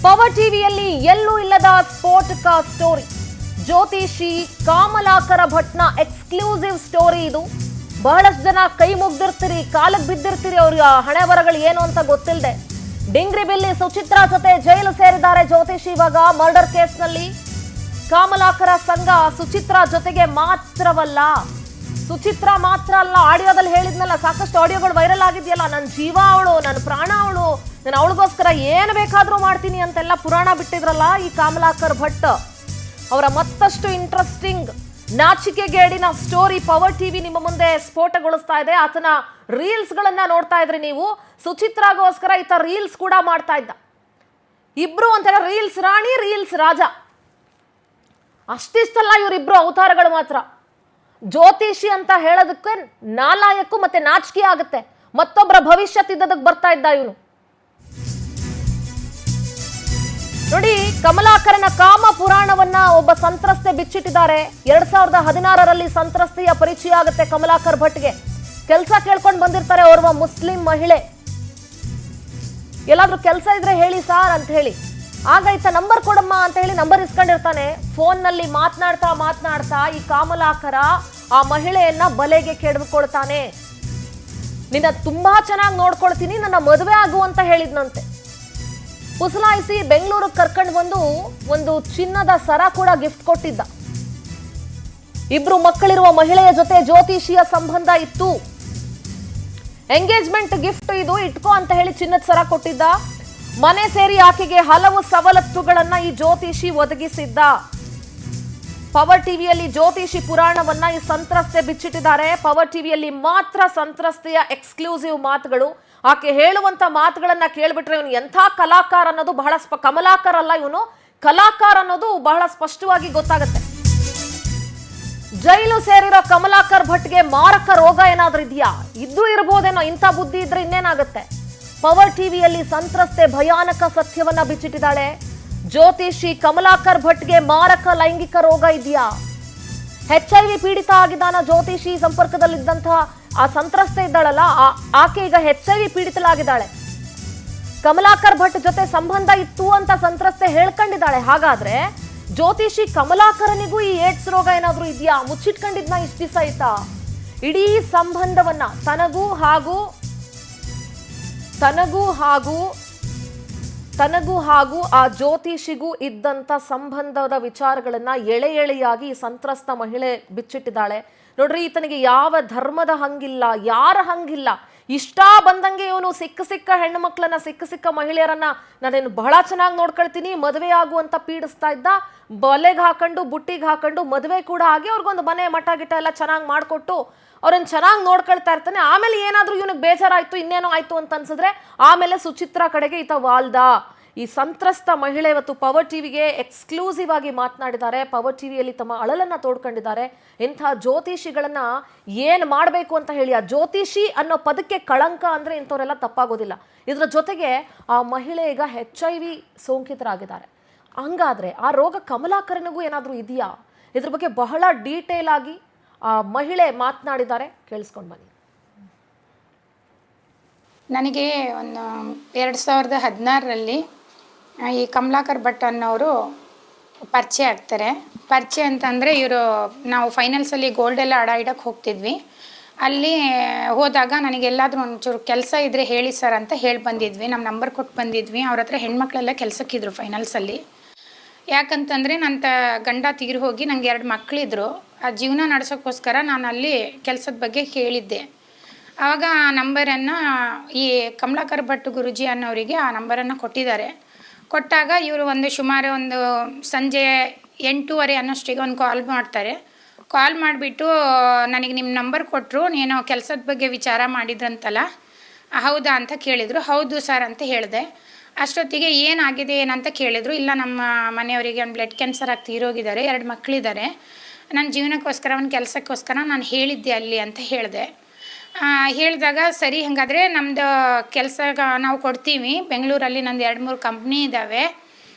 Power ಟಿವಿಯಲ್ಲಿ ಎಲ್ಲೂ ಇಲ್ಲದ ಸ್ಫೋಟಕ ಸ್ಟೋರಿ. ಜ್ಯೋತಿಷಿ ಕಾಮಲಾಕರ ಭಟ್ನ ಎಕ್ಸ್ಕ್ಲೂಸಿವ್ ಸ್ಟೋರಿ ಇದು. ಬಹಳಷ್ಟು ಜನ ಕೈ ಮುಗ್ದಿರ್ತೀರಿ, ಕಾಲಕ್ಕೆ ಬಿದ್ದಿರ್ತೀರಿ, ಅವ್ರ ಹಣೆ ಬರಗಳು ಏನು ಅಂತ ಗೊತ್ತಿಲ್ಲದೆ. ಡಿಂಗ್ರಿ ಬಿಲ್ಲಿ ಸುಚಿತ್ರಾ ಜೊತೆ ಜೈಲು ಸೇರಿದ್ದಾರೆ ಜ್ಯೋತಿಷಿ. ಇವಾಗ ಮರ್ಡರ್ ಕೇಸ್ನಲ್ಲಿ ಕಾಮಲಾಕರ ಸಂಘ ಸುಚಿತ್ರಾ ಜೊತೆಗೆ ಮಾತ್ರವಲ್ಲ, ಸುಚಿತ್ರಾ ಮಾತ್ರ ಅಲ್ಲ, ಆಡಿಯೋದಲ್ಲಿ ಹೇಳಿದ್ನಲ್ಲ, ಸಾಕಷ್ಟು ಆಡಿಯೋಗಳು ವೈರಲ್ ಆಗಿದೆಯಲ್ಲ, ನನ್ನ ಜೀವ ಅವಳು, ನನ್ನ ಪ್ರಾಣ ಅವಳು, ನಾನು ಅವಳಿಗೋಸ್ಕರ ಏನು ಬೇಕಾದರೂ ಮಾಡ್ತೀನಿ ಅಂತೆಲ್ಲ ಪುರಾಣ ಬಿಟ್ಟಿದ್ರಲ್ಲ ಈ ಕಾಮಲಾಕರ್ ಭಟ್ ಅವರ ಮತ್ತಷ್ಟು ಇಂಟ್ರೆಸ್ಟಿಂಗ್ ನಾಚಿಕೆಗೇಡಿನ ಸ್ಟೋರಿ ಪವರ್ ಟಿವಿ ನಿಮ್ಮ ಮುಂದೆ ಸ್ಫೋಟಗೊಳಿಸ್ತಾ ಇದೆ. ಆತನ ರೀಲ್ಸ್ ಗಳನ್ನ ನೋಡ್ತಾ ಇದ್ರಿ ನೀವು. ಸುಚಿತ್ರಾಗೋಸ್ಕರ ಈತ ರೀಲ್ಸ್ ಕೂಡ ಮಾಡ್ತಾ ಇದ್ದ. ಇಬ್ರು ಒಂಥರ ರೀಲ್ಸ್ ರಾಣಿ, ರೀಲ್ಸ್ ರಾಜ. ಅಷ್ಟಿಷ್ಟಲ್ಲ ಇವರಿಬ್ರು ಅವತಾರಗಳು ಮಾತ್ರ. ಜ್ಯೋತಿಷಿ ಅಂತ ಹೇಳೋದಕ್ಕೆ ನಾಲಾಯಕ್ಕೂ ಮತ್ತೆ ನಾಚಿಕೆ ಆಗುತ್ತೆ. ಮತ್ತೊಬ್ಬರ ಭವಿಷ್ಯ ತಿದ್ದದಕ್ಕೆ ಬರ್ತಾ ಇದ್ದ ಇವನು. ನೋಡಿ, ಕಮಲಾಕರನ ಕಾಮ ಪುರಾಣವನ್ನ ಒಬ್ಬ ಸಂತ್ರಸ್ತೆ ಬಿಚ್ಚಿಟ್ಟಿದ್ದಾರೆ. 2016ರಲ್ಲಿ ಸಂತ್ರಸ್ತೆಯ ಪರಿಚಯ ಆಗುತ್ತೆ ಕಮಲಾಕರ್ ಭಟ್ಗೆ. ಕೆಲಸ ಕೇಳ್ಕೊಂಡು ಬಂದಿರ್ತಾರೆ ಓರ್ವ ಮುಸ್ಲಿಂ ಮಹಿಳೆ. ಎಲ್ಲಾದ್ರೂ ಕೆಲಸ ಇದ್ರೆ ಹೇಳಿ ಸಾರ್ ಅಂತ ಹೇಳಿ. ಆಗ ಈತ ನಂಬರ್ ಕೊಡಮ್ಮ ಅಂತ ಹೇಳಿ ನಂಬರ್ ಇಸ್ಕೊಂಡಿರ್ತಾನೆ. ಫೋನ್ ನಲ್ಲಿ ಮಾತನಾಡ್ತಾ ಈ ಕಾಮಲಾಕರ ಆ ಮಹಿಳೆಯನ್ನ ಬಲೆಗೆ ಕೆಡವಿಕೊಳ್ತಾನೆ. ನಿನ್ನ ತುಂಬಾ ಚೆನ್ನಾಗಿ ನೋಡ್ಕೊಳ್ತೀನಿ, ನನ್ನ ಮದುವೆ ಆಗು ಅಂತ ಹೇಳಿದ್ನಂತೆ. ಪುಸಲಾಯಿಸಿ ಬೆಂಗಳೂರಿಗೆ ಕರ್ಕೊಂಡು ಬಂದು ಒಂದು ಚಿನ್ನದ ಸರ ಕೂಡ ಗಿಫ್ಟ್ ಕೊಟ್ಟಿದ್ದ. ಇಬ್ರು ಮಕ್ಕಳಿರುವ ಮಹಿಳೆಯ ಜೊತೆ ಜ್ಯೋತಿಷಿಯ ಸಂಬಂಧ ಇತ್ತು. ಎಂಗೇಜ್ಮೆಂಟ್ ಗಿಫ್ಟ್ ಇದು, ಇಟ್ಕೋ ಅಂತ ಹೇಳಿ ಚಿನ್ನದ ಸರ ಕೊಟ್ಟಿದ್ದ. ಮನೆ ಸೇರಿ ಆಕೆಗೆ ಹಲವು ಸವಲತ್ತುಗಳನ್ನ ಈ ಜ್ಯೋತಿಷಿ ಒದಗಿಸಿದ್ದ. ಪವರ್ ಟಿವಿಯಲ್ಲಿ ಜ್ಯೋತಿಷಿ ಪುರಾಣವನ್ನ ಈ ಸಂತ್ರಸ್ತೆ ಬಿಚ್ಚಿಟ್ಟಿದ್ದಾರೆ. ಪವರ್ ಟಿವಿಯಲ್ಲಿ ಮಾತ್ರ ಸಂತ್ರಸ್ತೆಯ ಎಕ್ಸ್ಕ್ಲೂಸಿವ್ ಮಾತುಗಳು. ಆಕೆ ಹೇಳುವಂತ ಮಾತುಗಳನ್ನ ಕೇಳ್ಬಿಟ್ರೆ ಇವನು ಎಂಥ ಕಲಾಕಾರ ಅನ್ನೋದು ಬಹಳ ಕಮಲಾಕರ್ ಅಲ್ಲ, ಇವನು ಕಲಾಕಾರ ಅನ್ನೋದು ಬಹಳ ಸ್ಪಷ್ಟವಾಗಿ ಗೊತ್ತಾಗುತ್ತೆ. ಜೈಲು ಸೇರಿರೋ ಕಮಲಾಕರ್ ಭಟ್ಗೆ ಮಾರಕ ರೋಗ ಏನಾದ್ರೂ ಇದೆಯಾ? ಇದ್ದು ಇರ್ಬೋದೇನೋ. ಇಂಥ ಬುದ್ಧಿ ಇದ್ರೆ ಇನ್ನೇನಾಗುತ್ತೆ. ಪವರ್ ಟಿವಿಯಲ್ಲಿ ಸಂತ್ರಸ್ತೆ ಭಯಾನಕ ಸತ್ಯವನ್ನ ಬಿಚ್ಚಿಟ್ಟಿದ್ದಾಳೆ. ಜ್ಯೋತಿಷಿ ಕಮಲಾಕರ್ ಭಟ್ಗೆ ಮಾರಕ ಲೈಂಗಿಕ ರೋಗ ಇದೆಯಾ? HIV ಪೀಡಿತ ಆಗಿದ್ದಾನ ಜ್ಯೋತಿಷಿ ಸಂಪರ್ಕದಲ್ಲಿದ್ದಂತಹ ಆ ಸಂತ್ರಸ್ತೆ ಇದ್ದಾಳಲ್ಲ, ಆಕೆ ಈಗ HIV ಪೀಡಿತಳಾಗಿದ್ದಾಳೆ. ಕಮಲಾಕರ್ ಭಟ್ ಜೊತೆ ಸಂಬಂಧ ಇತ್ತು ಅಂತ ಸಂತ್ರಸ್ತೆ ಹೇಳ್ಕೊಂಡಿದ್ದಾಳೆ. ಹಾಗಾದ್ರೆ ಜ್ಯೋತಿಷಿ ಕಮಲಾಕರನಿಗೂ ಈ ಏಡ್ಸ್ ರೋಗ ಏನಾದ್ರೂ ಇದೆಯಾ? ಮುಚ್ಚಿಟ್ಕೊಂಡಿದ್ನ ಇಷ್ಟ ದಿವಸ ಆಯ್ತಾ? ಇಡೀ ಸಂಬಂಧವನ್ನ ತನಗೂ ಹಾಗೂ ಆ ಜ್ಯೋತಿಷಿಗೂ ಇದ್ದಂತ ಸಂಬಂಧದ ವಿಚಾರಗಳನ್ನ ಎಳೆಯಾಗಿ ಈ ಸಂತ್ರಸ್ತ ಮಹಿಳೆ ಬಿಚ್ಚಿಟ್ಟಿದ್ದಾಳೆ. ನೋಡ್ರಿ, ಈತನಿಗೆ ಯಾವ ಧರ್ಮದ ಹಂಗಿಲ್ಲ, ಯಾರ ಹಂಗಿಲ್ಲ. ಇಷ್ಟ ಬಂದಂಗೆ ಇವನು ಸಿಕ್ಕ ಹೆಣ್ಣು ಮಕ್ಕಳನ್ನ, ಸಿಕ್ಕ ಮಹಿಳೆಯರನ್ನ ನಾನೇನು ಬಹಳ ಚೆನ್ನಾಗಿ ನೋಡ್ಕೊಳ್ತೀನಿ, ಮದುವೆ ಆಗುವಂತ ಪೀಡಿಸ್ತಾ ಇದ್ದ. ಬಲೆಗೆ ಹಾಕೊಂಡು, ಬುಟ್ಟಿಗೆ ಹಾಕೊಂಡು ಮದುವೆ ಕೂಡ ಆಗಿ ಅವ್ರಿಗೊಂದು ಮನೆ ಮಠ ಗಿಟ ಎಲ್ಲ ಚೆನ್ನಾಗಿ ಮಾಡಿಕೊಟ್ಟು ಅವ್ರನ್ನ ಚೆನ್ನಾಗಿ ನೋಡ್ಕೊಳ್ತಾ ಇರ್ತಾನೆ. ಆಮೇಲೆ ಏನಾದ್ರೂ ಇವನಿಗೆ ಬೇಜಾರಾಯ್ತು, ಇನ್ನೇನೋ ಆಯ್ತು ಅಂತ ಅನ್ಸಿದ್ರೆ ಆಮೇಲೆ ಸುಚಿತ್ರಾ ಕಡೆಗೆ ಈತ ವಾಲ್ದ. ಈ ಸಂತ್ರಸ್ತ ಮಹಿಳೆ ಇವತ್ತು ಪವರ್ ಟಿವಿಗೆ ಎಕ್ಸ್ಕ್ಲೂಸಿವ್ ಆಗಿ ಮಾತನಾಡಿದ್ದಾರೆ. ಪವರ್ ಟಿವಿಯಲ್ಲಿ ತಮ್ಮ ಅಳಲನ್ನ ತೋಡ್ಕೊಂಡಿದ್ದಾರೆ. ಇಂಥ ಜ್ಯೋತಿಷಿಗಳನ್ನ ಏನ್ ಮಾಡಬೇಕು ಅಂತ ಹೇಳಿ, ಆ ಜ್ಯೋತಿಷಿ ಅನ್ನೋ ಪದಕ್ಕೆ ಕಳಂಕ ಅಂದ್ರೆ ಇಂಥವರೆಲ್ಲ ತಪ್ಪಾಗೋದಿಲ್ಲ. ಇದರ ಜೊತೆಗೆ ಆ ಮಹಿಳೆ ಈಗ HIV ಸೋಂಕಿತರಾಗಿದ್ದಾರೆ. ಹಂಗಾದ್ರೆ ಆ ರೋಗ ಕಮಲಾಕರನಿಗೂ ಏನಾದ್ರೂ ಇದೆಯಾ? ಇದ್ರ ಬಗ್ಗೆ ಬಹಳ ಡೀಟೇಲ್ ಆಗಿ ಆ ಮಹಿಳೆ ಮಾತನಾಡಿದ್ದಾರೆ. ಕೇಳಿಸ್ಕೊಂಡು ಬನ್ನಿ. ನನಗೆ ಒಂದು 2016ರಲ್ಲಿ ಈ ಕಮಲಾಕರ್ ಭಟ್ ಅನ್ನೋರು ಪರಿಚಯ ಆಗ್ತಾರೆ. ಪರಿಚಯ ಅಂತಂದರೆ ಇವರು, ನಾವು ಫೈನಲ್ಸಲ್ಲಿ ಗೋಲ್ಡ್ ಎಲ್ಲ ಇಡಕ್ಕೆ ಹೋಗ್ತಿದ್ವಿ. ಅಲ್ಲಿ ಹೋದಾಗ ನನಗೆಲ್ಲಾದರೂ ಒಂಚೂರು ಕೆಲಸ ಇದ್ದರೆ ಹೇಳಿ ಸರ್ ಅಂತ ಹೇಳಿ ಬಂದಿದ್ವಿ. ನಮ್ಮ ನಂಬರ್ ಕೊಟ್ಟು ಬಂದಿದ್ವಿ. ಅವ್ರ ಹತ್ರ ಹೆಣ್ಮಕ್ಳೆಲ್ಲ ಕೆಲಸಕ್ಕಿದ್ರು ಫೈನಲ್ಸಲ್ಲಿ. ಯಾಕಂತಂದರೆ ನನ್ನ ಗಂಡ ತೀರಿ ಹೋಗಿ ನನಗೆ 2 ಮಕ್ಕಳಿದ್ರು. ಆ ಜೀವನ ನಡೆಸೋಕ್ಕೋಸ್ಕರ ನಾನು ಅಲ್ಲಿ ಕೆಲಸದ ಬಗ್ಗೆ ಕೇಳಿದ್ದೆ. ಆವಾಗ ಆ ನಂಬರನ್ನು ಈ ಕಮಲಾಕರ್ ಭಟ್ ಗುರುಜಿ ಅನ್ನೋರಿಗೆ ಆ ನಂಬರನ್ನು ಕೊಟ್ಟಿದ್ದಾರೆ. ಕೊಟ್ಟಾಗ ಇವರು ಸುಮಾರು ಒಂದು ಸಂಜೆ 8:30 ಅನ್ನೋಷ್ಟಿಗೆ ಒಂದು ಕಾಲ್ ಮಾಡ್ತಾರೆ. ಕಾಲ್ ಮಾಡಿಬಿಟ್ಟು ನನಗೆ ನಿಮ್ಮ ನಂಬರ್ ಕೊಟ್ಟರು, ನೀನು ಕೆಲಸದ ಬಗ್ಗೆ ವಿಚಾರ ಮಾಡಿದ್ರಂತಲ್ಲ, ಹೌದಾ ಅಂತ ಕೇಳಿದರು. ಹೌದು ಸರ್ ಅಂತ ಹೇಳಿದೆ. ಅಷ್ಟೊತ್ತಿಗೆ ಏನಾಗಿದೆ ಏನಂತ ಕೇಳಿದರು. ಇಲ್ಲ, ನಮ್ಮ ಮನೆಯವರಿಗೆ ಒಂದು ಬ್ಲಡ್ ಕ್ಯಾನ್ಸರ್ ಆಗಿ ತೀರೋಗಿದ್ದಾರೆ, 2 ಮಕ್ಕಳಿದ್ದಾರೆ, ನನ್ನ ಜೀವನಕ್ಕೋಸ್ಕರ ಒಂದು ಕೆಲಸಕ್ಕೋಸ್ಕರ ನಾನು ಹೇಳಿದ್ದೆ ಅಲ್ಲಿ ಅಂತ ಹೇಳಿದೆ. ಹೇಳಿದಾಗ ಸರಿ, ಹಾಗಾದರೆ ನಮ್ಮದು ಕೆಲಸ ನಾವು ಕೊಡ್ತೀವಿ, ಬೆಂಗಳೂರಲ್ಲಿ ನಂದು 2-3 ಕಂಪ್ನಿ ಇದ್ದಾವೆ,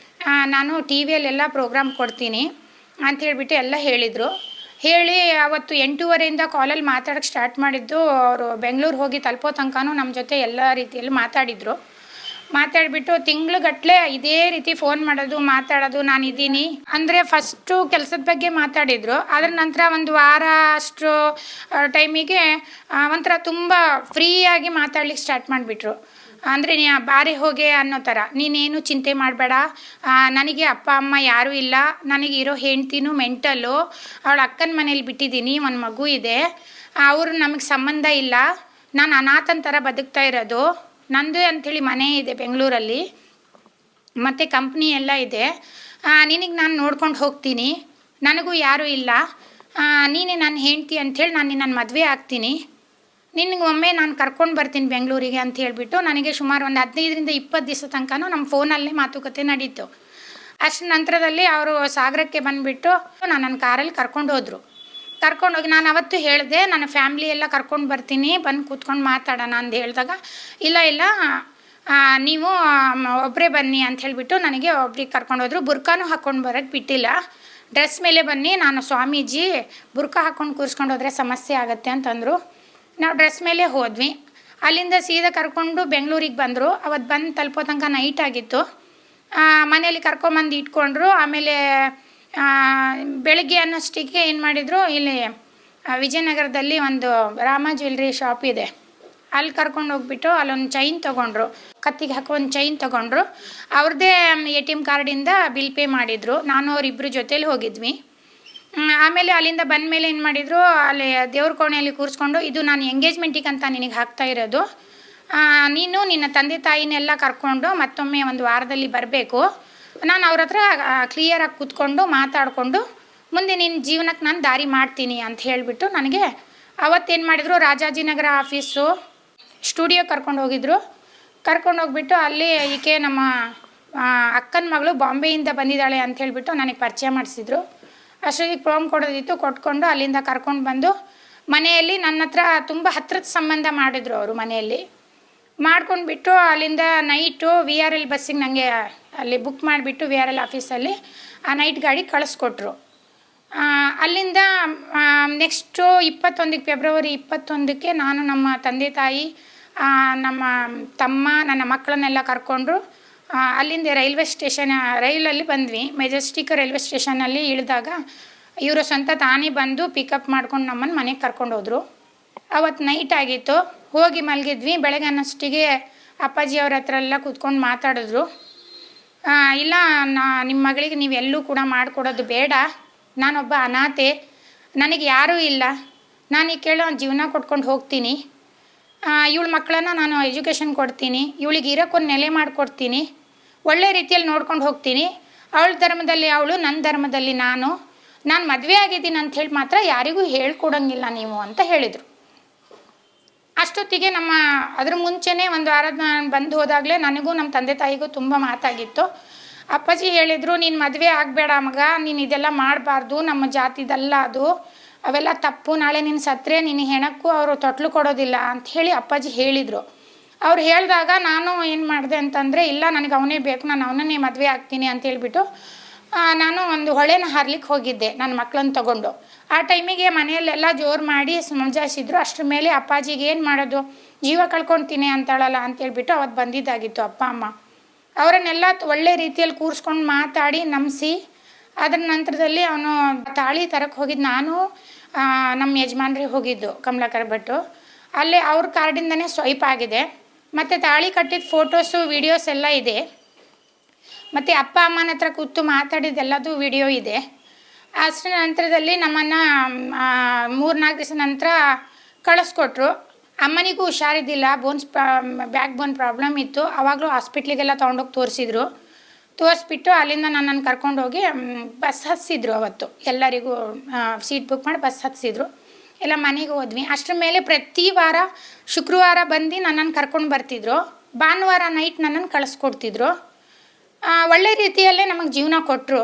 ನಾನು TVಯಲ್ಲೆಲ್ಲ ಪ್ರೋಗ್ರಾಮ್ ಕೊಡ್ತೀನಿ ಅಂತ ಹೇಳಿಬಿಟ್ಟು ಎಲ್ಲ ಹೇಳಿದರು. ಹೇಳಿ ಅವತ್ತು 8:30 ಕಾಲಲ್ಲಿ ಮಾತಾಡೋಕ್ಕೆ ಸ್ಟಾರ್ಟ್ ಮಾಡಿದ್ದು. ಅವರು ಬೆಂಗಳೂರು ಹೋಗಿ ತಲುಪೋ ತನಕನೂ ನಮ್ಮ ಜೊತೆ ಎಲ್ಲ ರೀತಿಯಲ್ಲಿ ಮಾತಾಡಿದರು. ಮಾತಾಡಿಬಿಟ್ಟು ತಿಂಗ್ಳುಗಟ್ಟಲೆ ಇದೇ ರೀತಿ ಫೋನ್ ಮಾಡೋದು ಮಾತಾಡೋದು ನಾನು ಇದ್ದೀನಿ ಅಂದರೆ ಫಸ್ಟು ಕೆಲಸದ ಬಗ್ಗೆ ಮಾತಾಡಿದರು. ಅದರ ನಂತರ ಒಂದು ವಾರ ಅಷ್ಟು ಟೈಮಿಗೆ ಒಂಥರ ತುಂಬ ಫ್ರೀಯಾಗಿ ಮಾತಾಡ್ಲಿಕ್ಕೆ ಸ್ಟಾರ್ಟ್ ಮಾಡಿಬಿಟ್ರು. ಅಂದರೆ ನೀ ಬಾರಿ ಹೋಗೆ ಅನ್ನೋ ಥರ, ನೀನೇನು ಚಿಂತೆ ಮಾಡಬೇಡ, ನನಗೆ ಅಪ್ಪ ಅಮ್ಮ ಯಾರೂ ಇಲ್ಲ, ನನಗಿರೋ ಹೆಂಡ್ತಿನೂ ಮೆಂಟಲ್ಲು, ಅವಳ ಅಕ್ಕನ ಮನೇಲಿ ಬಿಟ್ಟಿದ್ದೀನಿ, ಒಂದು ಮಗು ಇದೆ, ಅವರು ನಮಗೆ ಸಂಬಂಧ ಇಲ್ಲ, ನಾನು ಅನಾಥನ ಥರ ಬದುಕ್ತಾ ಇರೋದು, ನಂದು ಅಂಥೇಳಿ ಮನೆ ಇದೆ ಬೆಂಗಳೂರಲ್ಲಿ ಮತ್ತು ಕಂಪ್ನಿ ಎಲ್ಲ ಇದೆ, ನಿನಗೆ ನಾನು ನೋಡ್ಕೊಂಡು ಹೋಗ್ತೀನಿ, ನನಗೂ ಯಾರೂ ಇಲ್ಲ, ನೀನೇ ನನ್ನ ಹೆಂಡ್ತಿ ಅಂಥೇಳಿ ನಾನು ನಿನ್ನ ಮದುವೆ ಆಗ್ತೀನಿ, ನಿನಗೆ ಒಮ್ಮೆ ನಾನು ಕರ್ಕೊಂಡು ಬರ್ತೀನಿ ಬೆಂಗಳೂರಿಗೆ ಅಂತ ಹೇಳಿಬಿಟ್ಟು ನನಗೆ ಸುಮಾರು ಒಂದು 15ರಿಂದ 20 ದಿವಸ ತನಕನೂ ನಮ್ಮ ಫೋನಲ್ಲೇ ಮಾತುಕತೆ ನಡೀತು. ಅಷ್ಟು ನಂತರದಲ್ಲಿ ಅವರು ಸಾಗರಕ್ಕೆ ಬಂದುಬಿಟ್ಟು ನನ್ನ ಕಾರಲ್ಲಿ ಕರ್ಕೊಂಡು ಹೋದರು. ಕರ್ಕೊಂಡೋಗಿ ನಾನು ಅವತ್ತು ಹೇಳಿದೆ ನನ್ನ ಫ್ಯಾಮ್ಲಿ ಎಲ್ಲ ಕರ್ಕೊಂಡು ಬರ್ತೀನಿ, ಬಂದು ಕೂತ್ಕೊಂಡು ಮಾತಾಡೋಣ ಅಂತ ಹೇಳಿದಾಗ ಇಲ್ಲ ನೀವು ಒಬ್ಬರೇ ಬನ್ನಿ ಅಂತ ಹೇಳಿಬಿಟ್ಟು ನನಗೆ ಒಬ್ರಿಗೆ ಕರ್ಕೊಂಡೋದ್ರು. ಬುರ್ಕಾನೂ ಹಾಕ್ಕೊಂಡು ಬರೋಕ್ಕೆ ಬಿಟ್ಟಿಲ್ಲ, ಡ್ರೆಸ್ ಮೇಲೆ ಬನ್ನಿ, ನಾನು ಸ್ವಾಮೀಜಿ ಬುರ್ಕಾ ಹಾಕ್ಕೊಂಡು ಕೂರಿಸ್ಕೊಂಡು ಹೋದರೆ ಸಮಸ್ಯೆ ಆಗುತ್ತೆ ಅಂತಂದರು. ನಾವು ಡ್ರೆಸ್ ಮೇಲೆ ಹೋದ್ವಿ. ಅಲ್ಲಿಂದ ಸೀದಾ ಕರ್ಕೊಂಡು ಬೆಂಗಳೂರಿಗೆ ಬಂದರು. ಅವತ್ತು ಬಂದು ತಲುಪೋ ತನಕ ನೈಟ್ ಆಗಿತ್ತು. ಮನೆಯಲ್ಲಿ ಕರ್ಕೊಂಬಂದು ಇಟ್ಕೊಂಡ್ರು. ಆಮೇಲೆ ಬೆಳಗ್ಗೆ ಅನ್ನೋಷ್ಟಕ್ಕೆ ಏನು ಮಾಡಿದರು, ಇಲ್ಲಿ ವಿಜಯನಗರದಲ್ಲಿ ಒಂದು ರಾಮ ಜ್ಯುವೆಲ್ರಿ ಶಾಪ್ ಇದೆ, ಅಲ್ಲಿ ಕರ್ಕೊಂಡು ಹೋಗ್ಬಿಟ್ಟು ಅಲ್ಲೊಂದು ಚೈನ್ ತೊಗೊಂಡ್ರು, ಕತ್ತಿಗೆ ಹಾಕೋ ಒಂದು ಚೈನ್ ತೊಗೊಂಡ್ರು. ಅವ್ರದ್ದೇ ATM ಕಾರ್ಡಿಂದ ಬಿಲ್ ಪೇ ಮಾಡಿದರು. ನಾನು ಅವರಿಬ್ಬರು ಜೊತೇಲಿ ಹೋಗಿದ್ವಿ. ಆಮೇಲೆ ಅಲ್ಲಿಂದ ಬಂದ ಮೇಲೆ ಏನು ಮಾಡಿದರು, ಅಲ್ಲಿ ದೇವ್ರ ಕೋಣೆಯಲ್ಲಿ ಕೂರಿಸ್ಕೊಂಡು, ಇದು ನಾನು ಎಂಗೇಜ್ಮೆಂಟಿಗೆ ಅಂತ ನಿನಗೆ ಹಾಕ್ತಾ ಇರೋದು, ನೀನು ನಿನ್ನ ತಂದೆ ತಾಯಿನೆಲ್ಲ ಕರ್ಕೊಂಡು ಮತ್ತೊಮ್ಮೆ ಒಂದು ವಾರದಲ್ಲಿ ಬರಬೇಕು, ನಾನು ಅವ್ರ ಹತ್ರ ಕ್ಲಿಯರಾಗಿ ಕೂತ್ಕೊಂಡು ಮಾತಾಡಿಕೊಂಡು ಮುಂದೆ ನಿನ್ನ ಜೀವನಕ್ಕೆ ನಾನು ದಾರಿ ಮಾಡ್ತೀನಿ ಅಂತ ಹೇಳಿಬಿಟ್ಟು ನನಗೆ ಅವತ್ತೇನು ಮಾಡಿದರು, ರಾಜಾಜಿನಗರ ಆಫೀಸು ಸ್ಟುಡಿಯೋ ಕರ್ಕೊಂಡು ಹೋಗಿದ್ರು. ಕರ್ಕೊಂಡು ಹೋಗ್ಬಿಟ್ಟು ಅಲ್ಲಿ ಈಕೆ ನಮ್ಮ ಅಕ್ಕನ ಮಗಳು ಬಾಂಬೆಯಿಂದ ಬಂದಿದ್ದಾಳೆ ಅಂತ ಹೇಳಿಬಿಟ್ಟು ನನಗೆ ಪರಿಚಯ ಮಾಡಿಸಿದ್ರು. ಅಷ್ಟೊತ್ತಿಗೆ ಪ್ರೋಮ್ ಕೊಡೋದಿತ್ತು, ಕೊಟ್ಕೊಂಡು ಅಲ್ಲಿಂದ ಕರ್ಕೊಂಡು ಬಂದು ಮನೆಯಲ್ಲಿ ನನ್ನ ಹತ್ರ ತುಂಬ ಹತ್ರದ ಸಂಬಂಧ ಮಾಡಿದ್ರು. ಅವರು ಮನೆಯಲ್ಲಿ ಮಾಡ್ಕೊಂಡ್ಬಿಟ್ಟು ಅಲ್ಲಿಂದ ನೈಟು VRL ಬಸ್ಸಿಗೆ ನನಗೆ ಅಲ್ಲಿ ಬುಕ್ ಮಾಡಿಬಿಟ್ಟು VRL ಆಫೀಸಲ್ಲಿ ಆ ನೈಟ್ ಗಾಡಿ ಕಳಿಸ್ಕೊಟ್ರು. ಅಲ್ಲಿಂದ ನೆಕ್ಸ್ಟು ಫೆಬ್ರವರಿ 21ಕ್ಕೆ ನಾನು ನಮ್ಮ ತಂದೆ ತಾಯಿ, ನಮ್ಮ ತಮ್ಮ, ನನ್ನ ಮಕ್ಕಳನ್ನೆಲ್ಲ ಕರ್ಕೊಂಡ್ರು. ಅಲ್ಲಿಂದ ರೈಲ್ವೆ ಸ್ಟೇಷನ್ ರೈಲಲ್ಲಿ ಬಂದ್ವಿ. ಮೆಜೆಸ್ಟಿಕ್ ರೈಲ್ವೆ ಸ್ಟೇಷನಲ್ಲಿ ಇಳಿದಾಗ ಇವರು ಸ್ವಂತ ತಾನೇ ಬಂದು ಪಿಕಪ್ ಮಾಡ್ಕೊಂಡು ನಮ್ಮನ್ನು ಮನೆಗೆ ಕರ್ಕೊಂಡು ಹೋದರು. ಅವತ್ತು ನೈಟ್ ಆಗಿತ್ತು. ಹೋಗಿ ಮಲಗಿದ್ವಿ. ಬೆಳಗ್ಗೆ ಅನ್ನೋಷ್ಟಿಗೆ ಅಪ್ಪಾಜಿ ಅವ್ರ ಹತ್ರ ಎಲ್ಲ ಕೂತ್ಕೊಂಡು ಮಾತಾಡಿದ್ರು. ಇಲ್ಲ, ನಿಮ್ಮ ಮಗಳಿಗೆ ನೀವೆಲ್ಲೂ ಕೂಡ ಮಾಡಿಕೊಡೋದು ಬೇಡ, ನಾನೊಬ್ಬ ಅನಾಥೆ, ನನಗೆ ಯಾರೂ ಇಲ್ಲ, ನಾನೀಗ ಕೇಳೋ ಜೀವನ ಕೊಟ್ಕೊಂಡು ಹೋಗ್ತೀನಿ, ಇವಳ ಮಕ್ಕಳನ್ನು ನಾನು ಎಜುಕೇಷನ್ ಕೊಡ್ತೀನಿ, ಇವಳಿಗೆ ಇರೋಕ್ಕೊಂದು ನೆಲೆ ಮಾಡಿಕೊಡ್ತೀನಿ, ಒಳ್ಳೆ ರೀತಿಯಲ್ಲಿ ನೋಡ್ಕೊಂಡು ಹೋಗ್ತೀನಿ, ಅವಳ ಧರ್ಮದಲ್ಲಿ ಅವಳು, ನನ್ನ ಧರ್ಮದಲ್ಲಿ ನಾನು ಮದುವೆ ಆಗಿದ್ದೀನಿ ಅಂಥೇಳಿ ಮಾತ್ರ ಯಾರಿಗೂ ಹೇಳ್ಕೊಡೋಂಗಿಲ್ಲ ನೀವು ಅಂತ ಹೇಳಿದರು. ಅಷ್ಟೊತ್ತಿಗೆ ಅದ್ರ ಮುಂಚೆನೇ ಒಂದು ವಾರದ ಬಂದು ಹೋದಾಗಲೇ ನನಗೂ ನಮ್ಮ ತಂದೆ ತಾಯಿಗೂ ತುಂಬ ಮಾತಾಗಿತ್ತು. ಅಪ್ಪಾಜಿ ಹೇಳಿದರು, ನೀನು ಮದುವೆ ಆಗಬೇಡ ಮಗ, ನೀನು ಇದೆಲ್ಲ ಮಾಡಬಾರ್ದು, ನಮ್ಮ ಜಾತಿದಲ್ಲ ಅದು, ಅವೆಲ್ಲ ತಪ್ಪು, ನಾಳೆ ನೀನು ಸತ್ತರೆ ನಿನ್ನ ಹೆಣಕ್ಕೂ ಅವರು ತೊಟ್ಲು ಕೊಡೋದಿಲ್ಲ ಅಂಥೇಳಿ ಅಪ್ಪಾಜಿ ಹೇಳಿದರು. ಅವ್ರು ಹೇಳಿದಾಗ ನಾನು ಏನು ಮಾಡಿದೆ ಅಂತಂದರೆ, ಇಲ್ಲ ನನಗೆ ಅವನೇ ಬೇಕು, ನಾನು ಅವನನ್ನೇ ಮದುವೆ ಆಗ್ತೀನಿ ಅಂತ ಹೇಳ್ಬಿಟ್ಟು ನಾನು ಒಂದು ಹೊಳೆನ ಹಾರ್ಲಿಕ್ಕೆ ಹೋಗಿದ್ದೆ ನನ್ನ ಮಕ್ಕಳನ್ನ ತಗೊಂಡು. ಆ ಟೈಮಿಗೆ ಮನೆಯಲ್ಲೆಲ್ಲ ಜೋರು ಮಾಡಿ ಸಮಜಾಯಿಸಿದ್ರು. ಅಷ್ಟ್ರ ಮೇಲೆ ಅಪ್ಪಾಜಿಗೆ ಏನು ಮಾಡೋದು, ಜೀವ ಕಳ್ಕೊಳ್ತೀನಿ ಅಂತಾಳಲ್ಲ ಅಂತೇಳ್ಬಿಟ್ಟು ಅವತ್ತು ಬಂದಿದ್ದಾಗಿತ್ತು ಅಪ್ಪ ಅಮ್ಮ. ಅವರನ್ನೆಲ್ಲ ಒಳ್ಳೆ ರೀತಿಯಲ್ಲಿ ಕೂರಿಸ್ಕೊಂಡು ಮಾತಾಡಿ ನಂಬಿಸಿ, ಅದರ ನಂತರದಲ್ಲಿ ಅವನು ತಾಳಿ ತರಕ್ಕೆ ಹೋಗಿದ್ದು. ನಾನು ನಮ್ಮ ಯಜಮಾನ್ರಿಗೆ ಹೋಗಿದ್ದು ಕಮಲಾಕರ್ ಭಟ್ಟು. ಅಲ್ಲೇ ಅವ್ರ ಕಾರ್ಡಿಂದನೇ ಸ್ವೈಪ್ ಆಗಿದೆ. ಮತ್ತು ತಾಳಿ ಕಟ್ಟಿದ ಫೋಟೋಸು ವೀಡಿಯೋಸ್ ಎಲ್ಲ ಇದೆ. ಮತ್ತು ಅಪ್ಪ ಅಮ್ಮನ ಹತ್ರ ಕೂತು ಮಾತಾಡಿದ್ದೆಲ್ಲದು ವಿಡಿಯೋ ಇದೆ. ಅಷ್ಟರ ನಂತರದಲ್ಲಿ ನಮ್ಮನ್ನು 3-4 ದಿವಸ ನಂತರ ಕಳಿಸ್ಕೊಟ್ರು. ಅಮ್ಮನಿಗೂ ಹುಷಾರಿದ್ದಿಲ್ಲ, ಬ್ಯಾಕ್ ಬೋನ್ ಪ್ರಾಬ್ಲಮ್ ಇತ್ತು. ಆವಾಗಲೂ ಹಾಸ್ಪಿಟ್ಲಿಗೆಲ್ಲ ತೊಗೊಂಡೋಗಿ ತೋರಿಸ್ಬಿಟ್ಟು ಅಲ್ಲಿಂದ ನನ್ನನ್ನು ಕರ್ಕೊಂಡೋಗಿ ಬಸ್ ಹತ್ತಿಸಿದ್ರು. ಅವತ್ತು ಎಲ್ಲರಿಗೂ ಸೀಟ್ ಬುಕ್ ಮಾಡಿ ಬಸ್ ಹತ್ತಿಸಿದ್ರು. ಎಲ್ಲ ಮನೆಗೆ ಹೋದ್ವಿ. ಅಷ್ಟರ ಮೇಲೆ ಪ್ರತಿ ವಾರ ಶುಕ್ರವಾರ ಬಂದು ನನ್ನನ್ನು ಕರ್ಕೊಂಡು ಬರ್ತಿದ್ರು. ಭಾನುವಾರ ನೈಟ್ ನನ್ನನ್ನು ಕಳಿಸ್ಕೊಡ್ತಿದ್ರು. ಒಳ್ಳೆ ರೀತಿಯಲ್ಲೇ ನಮಗೆ ಜೀವನ ಕೊಟ್ಟರು.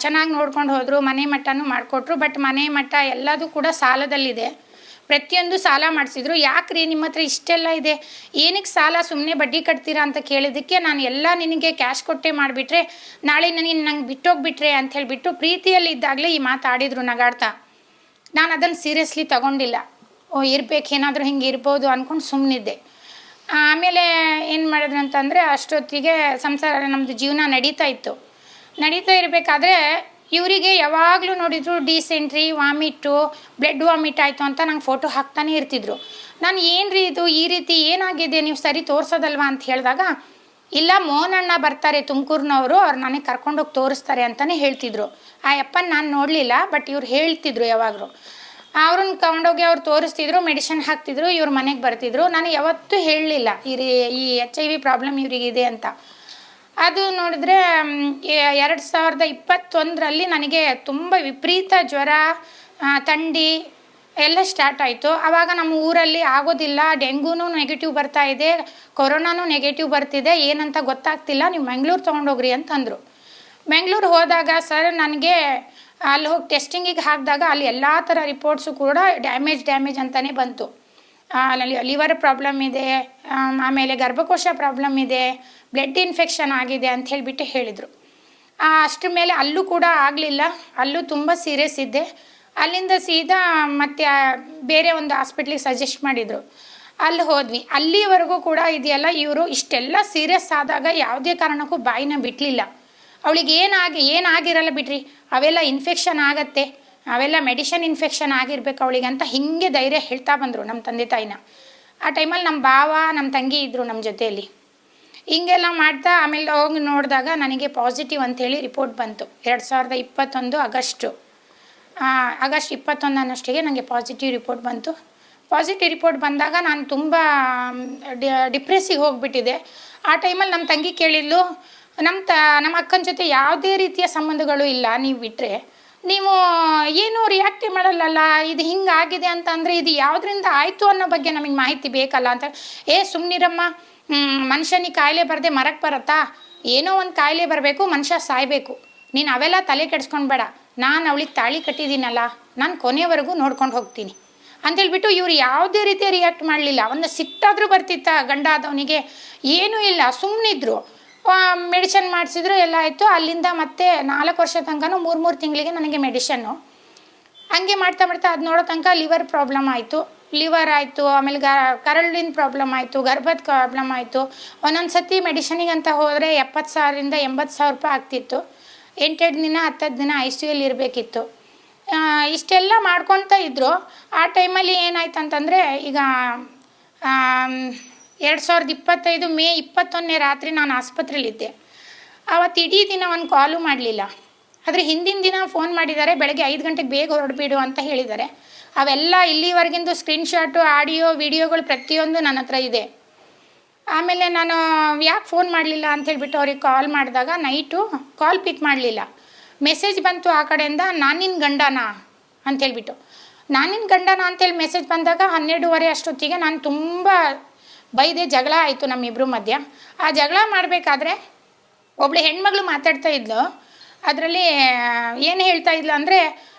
ಚೆನ್ನಾಗಿ ನೋಡ್ಕೊಂಡು ಹೋದರು. ಮನೆ ಮಟ್ಟನೂ ಮಾಡಿಕೊಟ್ರು. ಬಟ್ ಮನೆ ಮಟ್ಟ ಎಲ್ಲದೂ ಕೂಡ ಸಾಲದಲ್ಲಿದೆ. ಪ್ರತಿಯೊಂದು ಸಾಲ ಮಾಡಿಸಿದ್ರು. ಯಾಕ್ರಿ ನಿಮ್ಮ ಹತ್ರ ಇಷ್ಟೆಲ್ಲ ಇದೆ, ಏನಕ್ಕೆ ಸಾಲ, ಸುಮ್ಮನೆ ಬಡ್ಡಿ ಕಟ್ತೀರಾ ಅಂತ ಕೇಳಿದ್ದಕ್ಕೆ ನಾನು ಎಲ್ಲ ನಿನಗೆ ಕ್ಯಾಶ್ ಕೊಟ್ಟೆ ಮಾಡಿಬಿಟ್ರೆ ನಾಳೆ ನಂಗೆ ಬಿಟ್ಟೋಗ್ಬಿಟ್ರೆ ಅಂತ ಹೇಳಿಬಿಟ್ಟು ಪ್ರೀತಿಯಲ್ಲಿ ಇದ್ದಾಗಲೇ ಈ ಮಾತಾಡಿದ್ರು ನಗಾಡ್ತಾ. ನಾನು ಅದನ್ನು ಸೀರಿಯಸ್ಲಿ ತಗೊಂಡಿಲ್ಲ. ಇರಬೇಕು, ಏನಾದರೂ ಹಿಂಗೆ ಇರ್ಬೋದು ಅಂದ್ಕೊಂಡು ಸುಮ್ಮನಿದ್ದೆ. ಆಮೇಲೆ ಏನು ಮಾಡಿದ್ರು ಅಂತಂದರೆ ಅಷ್ಟೊತ್ತಿಗೆ ಸಂಸಾರ ನಮ್ಮದು ಜೀವನ ನಡೀತಾ ಇರಬೇಕಾದ್ರೆ ಇವರಿಗೆ ಯಾವಾಗಲೂ ನೋಡಿದ್ರು ಡಿಸೆಂಟ್ರಿ, ವಾಮಿಟ್ಟು, ಬ್ಲಡ್ ವಾಮಿಟ್ ಆಯಿತು ಅಂತ ನಂಗೆ ಫೋಟೋ ಹಾಕ್ತಾನೆ ಇರ್ತಿದ್ರು. ನಾನು ಏನ್ರಿ ಇದು ಈ ರೀತಿ ಏನಾಗಿದೆ, ನೀವು ಸರಿ ತೋರಿಸೋದಲ್ವಾ ಅಂತ ಹೇಳಿದಾಗ, ಇಲ್ಲ ಮೋಹನಣ್ಣ ಬರ್ತಾರೆ ತುಮಕೂರಿನವರು, ಅವ್ರು ನನಗೆ ಕರ್ಕೊಂಡೋಗಿ ತೋರಿಸ್ತಾರೆ ಅಂತಲೇ ಹೇಳ್ತಿದ್ರು. ಆ ಅಪ್ಪನ ನಾನು ನೋಡಲಿಲ್ಲ, ಬಟ್ ಇವ್ರು ಹೇಳ್ತಿದ್ರು ಯಾವಾಗಲೂ. ಅವ್ರನ್ನ ತಗೊಂಡೋಗಿ ಅವ್ರು ತೋರಿಸ್ತಿದ್ರು, ಮೆಡಿಸಿನ್ ಹಾಕ್ತಿದ್ರು, ಇವ್ರ ಮನೆಗೆ ಬರ್ತಿದ್ರು. ನಾನು ಯಾವತ್ತೂ ಹೇಳಲಿಲ್ಲ ಈ HIV ಪ್ರಾಬ್ಲಮ್ ಇವರಿಗಿದೆ ಅಂತ. ಅದು ನೋಡಿದ್ರೆ 2021ರಲ್ಲಿ ನನಗೆ ತುಂಬ ವಿಪರೀತ ಜ್ವರ, ಥಂಡಿ ಎಲ್ಲ ಸ್ಟಾರ್ಟ್ ಆಯಿತು. ಆವಾಗ ನಮ್ಮ ಊರಲ್ಲಿ ಆಗೋದಿಲ್ಲ, ಡೆಂಗೂನು ನೆಗೆಟಿವ್ ಬರ್ತಾ ಇದೆ, ಕೊರೋನಾನು ನೆಗೆಟಿವ್ ಬರ್ತಿದೆ, ಏನಂತ ಗೊತ್ತಾಗ್ತಿಲ್ಲ, ನೀವು ಮಂಗ್ಳೂರು ತೊಗೊಂಡೋಗ್ರಿ ಅಂತಂದರು. ಬೆಂಗಳೂರು ಹೋದಾಗ ಸರ್ ನನಗೆ ಅಲ್ಲಿ ಹೋಗಿ ಟೆಸ್ಟಿಂಗಿಗೆ ಹಾಕಿದಾಗ ಅಲ್ಲಿ ಎಲ್ಲ ಥರ ರಿಪೋರ್ಟ್ಸು ಕೂಡ ಡ್ಯಾಮೇಜ್ ಅಂತಲೇ ಬಂತು. ಅಲ್ಲಿ ಲಿವರ್ ಪ್ರಾಬ್ಲಮ್ ಇದೆ, ಆಮೇಲೆ ಗರ್ಭಕೋಶ ಪ್ರಾಬ್ಲಮ್ ಇದೆ, ಬ್ಲಡ್ ಇನ್ಫೆಕ್ಷನ್ ಆಗಿದೆ ಅಂತ ಹೇಳಿದರು. ಅಷ್ಟ್ರ ಮೇಲೆ ಅಲ್ಲೂ ಕೂಡ ಆಗಲಿಲ್ಲ, ಅಲ್ಲೂ ತುಂಬ ಸೀರಿಯಸ್ ಇದ್ದೆ. ಅಲ್ಲಿಂದ ಸೀದಾ ಮತ್ತೆ ಬೇರೆ ಒಂದು ಹಾಸ್ಪಿಟ್ಲಿಗೆ ಸಜೆಸ್ಟ್ ಮಾಡಿದರು. ಅಲ್ಲಿ ಹೋದ್ವಿ. ಅಲ್ಲಿವರೆಗೂ ಕೂಡ ಇದೆಯಲ್ಲ, ಇವರು ಇಷ್ಟೆಲ್ಲ ಸೀರಿಯಸ್ ಆದಾಗ ಯಾವುದೇ ಕಾರಣಕ್ಕೂ ಬಾಯಿನ ಬಿಡಲಿಲ್ಲ. ಅವಳಿಗೆ ಏನಾಗಿರಲ್ಲ ಬಿಡ್ರಿ, ಅವೆಲ್ಲ ಇನ್ಫೆಕ್ಷನ್ ಆಗತ್ತೆ, ಅವೆಲ್ಲ ಮೆಡಿಷನ್ ಇನ್ಫೆಕ್ಷನ್ ಆಗಿರ್ಬೇಕು ಅವಳಿಗೆ ಅಂತ ಹಿಂಗೆ ಧೈರ್ಯ ಹೇಳ್ತಾ ಬಂದರು ನಮ್ಮ ತಂದೆ ತಾಯಿನ. ಆ ಟೈಮಲ್ಲಿ ನಮ್ಮ ಭಾವ ನಮ್ಮ ತಂಗಿ ಇದ್ದರು ನಮ್ಮ ಜೊತೆಯಲ್ಲಿ. ಹಿಂಗೆಲ್ಲ ಮಾಡ್ತಾ ಆಮೇಲೆ ಹೋಗಿ ನೋಡಿದಾಗ ನನಗೆ ಪಾಸಿಟಿವ್ ಅಂಥೇಳಿ ರಿಪೋರ್ಟ್ ಬಂತು. 2021 ಆಗಸ್ಟ್ 21 ನನಗೆ ಪಾಸಿಟಿವ್ ರಿಪೋರ್ಟ್ ಬಂತು. ಪಾಸಿಟಿವ್ ರಿಪೋರ್ಟ್ ಬಂದಾಗ ನಾನು ತುಂಬ ಡಿಪ್ರೆಸ್ಸಿಗೆ ಹೋಗಿಬಿಟ್ಟಿದ್ದೆ. ಆ ಟೈಮಲ್ಲಿ ನಮ್ಮ ತಂಗಿ ಕೇಳಿದ್ಲು, ನಮ್ಮ ಅಕ್ಕನ ಜೊತೆ ಯಾವುದೇ ರೀತಿಯ ಸಂಬಂಧಗಳು ಇಲ್ಲ, ನೀವು ಬಿಟ್ಟರೆ ನೀವು ಏನೂ ರಿಯಾಕ್ಟೇ ಮಾಡಲ್ಲಲ್ಲ, ಇದು ಹಿಂಗಾಗಿದೆ ಅಂತ ಅಂದರೆ ಇದು ಯಾವುದರಿಂದ ಆಯಿತು ಅನ್ನೋ ಬಗ್ಗೆ ನಮಗೆ ಮಾಹಿತಿ ಬೇಕಲ್ಲ ಅಂತ. ಸುಮ್ಮನಿರಮ್ಮ, ಮನುಷ್ಯನಿಗೆ ಕಾಯಿಲೆ ಬರದೆ ಮರಕ್ಕೆ ಬರುತ್ತಾ? ಏನೋ ಒಂದು ಕಾಯಿಲೆ ಬರಬೇಕು, ಮನುಷ್ಯ ಸಾಯಬೇಕು, ನೀನು ಅವೆಲ್ಲ ತಲೆ ಕೆಡಿಸ್ಕೊಂಡ್ಬೇಡ, ನಾನು ಅವಳಿಗೆ ತಾಳಿ ಕಟ್ಟಿದ್ದೀನಲ್ಲ, ನಾನು ಕೊನೆಯವರೆಗೂ ನೋಡ್ಕೊಂಡು ಹೋಗ್ತೀನಿ ಅಂತೇಳ್ಬಿಟ್ಟು ಇವ್ರು ಯಾವುದೇ ರೀತಿ ರಿಯಾಕ್ಟ್ ಮಾಡಲಿಲ್ಲ. ಒಂದು ಸಿಟ್ಟಾದರೂ ಬರ್ತಿತ್ತ ಗಂಡ ಆದವನಿಗೆ? ಏನೂ ಇಲ್ಲ, ಸುಮ್ಮನಿದ್ರು. ಮೆಡಿಷನ್ ಮಾಡಿಸಿದ್ರು, ಎಲ್ಲ ಆಯಿತು. ಅಲ್ಲಿಂದ ಮತ್ತೆ 4 ವರ್ಷ ತನಕನೂ 3 ತಿಂಗಳಿಗೆ ನನಗೆ ಮೆಡಿಷನ್ನು. ಹಂಗೆ ಮಾಡ್ತಾ ಅದು ನೋಡೋ ತನಕ ಲಿವರ್ ಪ್ರಾಬ್ಲಮ್ ಆಯಿತು, ಆಮೇಲೆ ಕರಳಿನ ಪ್ರಾಬ್ಲಮ್ ಆಯಿತು, ಗರ್ಭದ ಪ್ರಾಬ್ಲಮ್ ಆಯಿತು. ಒಂದೊಂದು ಸತಿ ಮೆಡಿಷನಿಗೆ ಅಂತ ಹೋದರೆ 70,000ರಿಂದ 80,000 ರೂಪಾಯಿ ಆಗ್ತಿತ್ತು. 8 ದಿನ 10 ದಿನ ICUಯಲ್ಲಿ ಇರಬೇಕಿತ್ತು. ಇಷ್ಟೆಲ್ಲ ಮಾಡ್ಕೊತಾ ಇದ್ದರು. ಆ ಟೈಮಲ್ಲಿ ಏನಾಯ್ತು ಅಂತಂದರೆ, ಈಗ 2025 ಮೇ 21 ರಾತ್ರಿ ನಾನು ಆಸ್ಪತ್ರೆಯಲ್ಲಿದ್ದೆ. ಆವತ್ತು ಇಡೀ ದಿನ ಒಂದು ಕಾಲು ಮಾಡಲಿಲ್ಲ. ಆದರೆ ಹಿಂದಿನ ದಿನ ಫೋನ್ ಮಾಡಿದ್ದಾರೆ, ಬೆಳಗ್ಗೆ 5 ಗಂಟೆಗೆ ಬೇಗ ಹೊರಡ್ಬಿಡು ಅಂತ ಹೇಳಿದ್ದಾರೆ. ಅವೆಲ್ಲ ಇಲ್ಲಿವರೆಗಿಂದು ಸ್ಕ್ರೀನ್ಶಾಟು, ಆಡಿಯೋ, ವಿಡಿಯೋಗಳು ಪ್ರತಿಯೊಂದು ನನ್ನ ಹತ್ರ ಇದೆ. ಆಮೇಲೆ ನಾನು ಯಾಕೆ ಫೋನ್ ಮಾಡಲಿಲ್ಲ ಅಂಥೇಳ್ಬಿಟ್ಟು ಅವ್ರಿಗೆ ಕಾಲ್ ಮಾಡಿದಾಗ ನೈಟು ಕಾಲ್ ಪಿಕ್ ಮಾಡಲಿಲ್ಲ. ಮೆಸೇಜ್ ಬಂತು ಆ ಕಡೆಯಿಂದ, ನಾನು ನಿನ್ನ ಗಂಡನಾ ಅಂಥೇಳ್ಬಿಟ್ಟು. ನಾನು ನಿನ್ನ ಗಂಡನಾ ಅಂತೇಳಿ ಮೆಸೇಜ್ ಬಂದಾಗ 12:30 ಅಷ್ಟೊತ್ತಿಗೆ ನಾನು ತುಂಬ ಬೈದೆ. ಜಗಳ ಆಯಿತು ನಮ್ಮಿಬ್ಬರ ಮಧ್ಯ. ಆ ಜಗಳ ಮಾಡಬೇಕಾದ್ರೆ ಒಬ್ಬಳು ಹೆಣ್ಮಗಳು ಮಾತಾಡ್ತಾ ಇದ್ಲು. ಅದರಲ್ಲಿ ಏನು ಹೇಳ್ತಾ ಇದ್ಲು ಅಂದರೆ,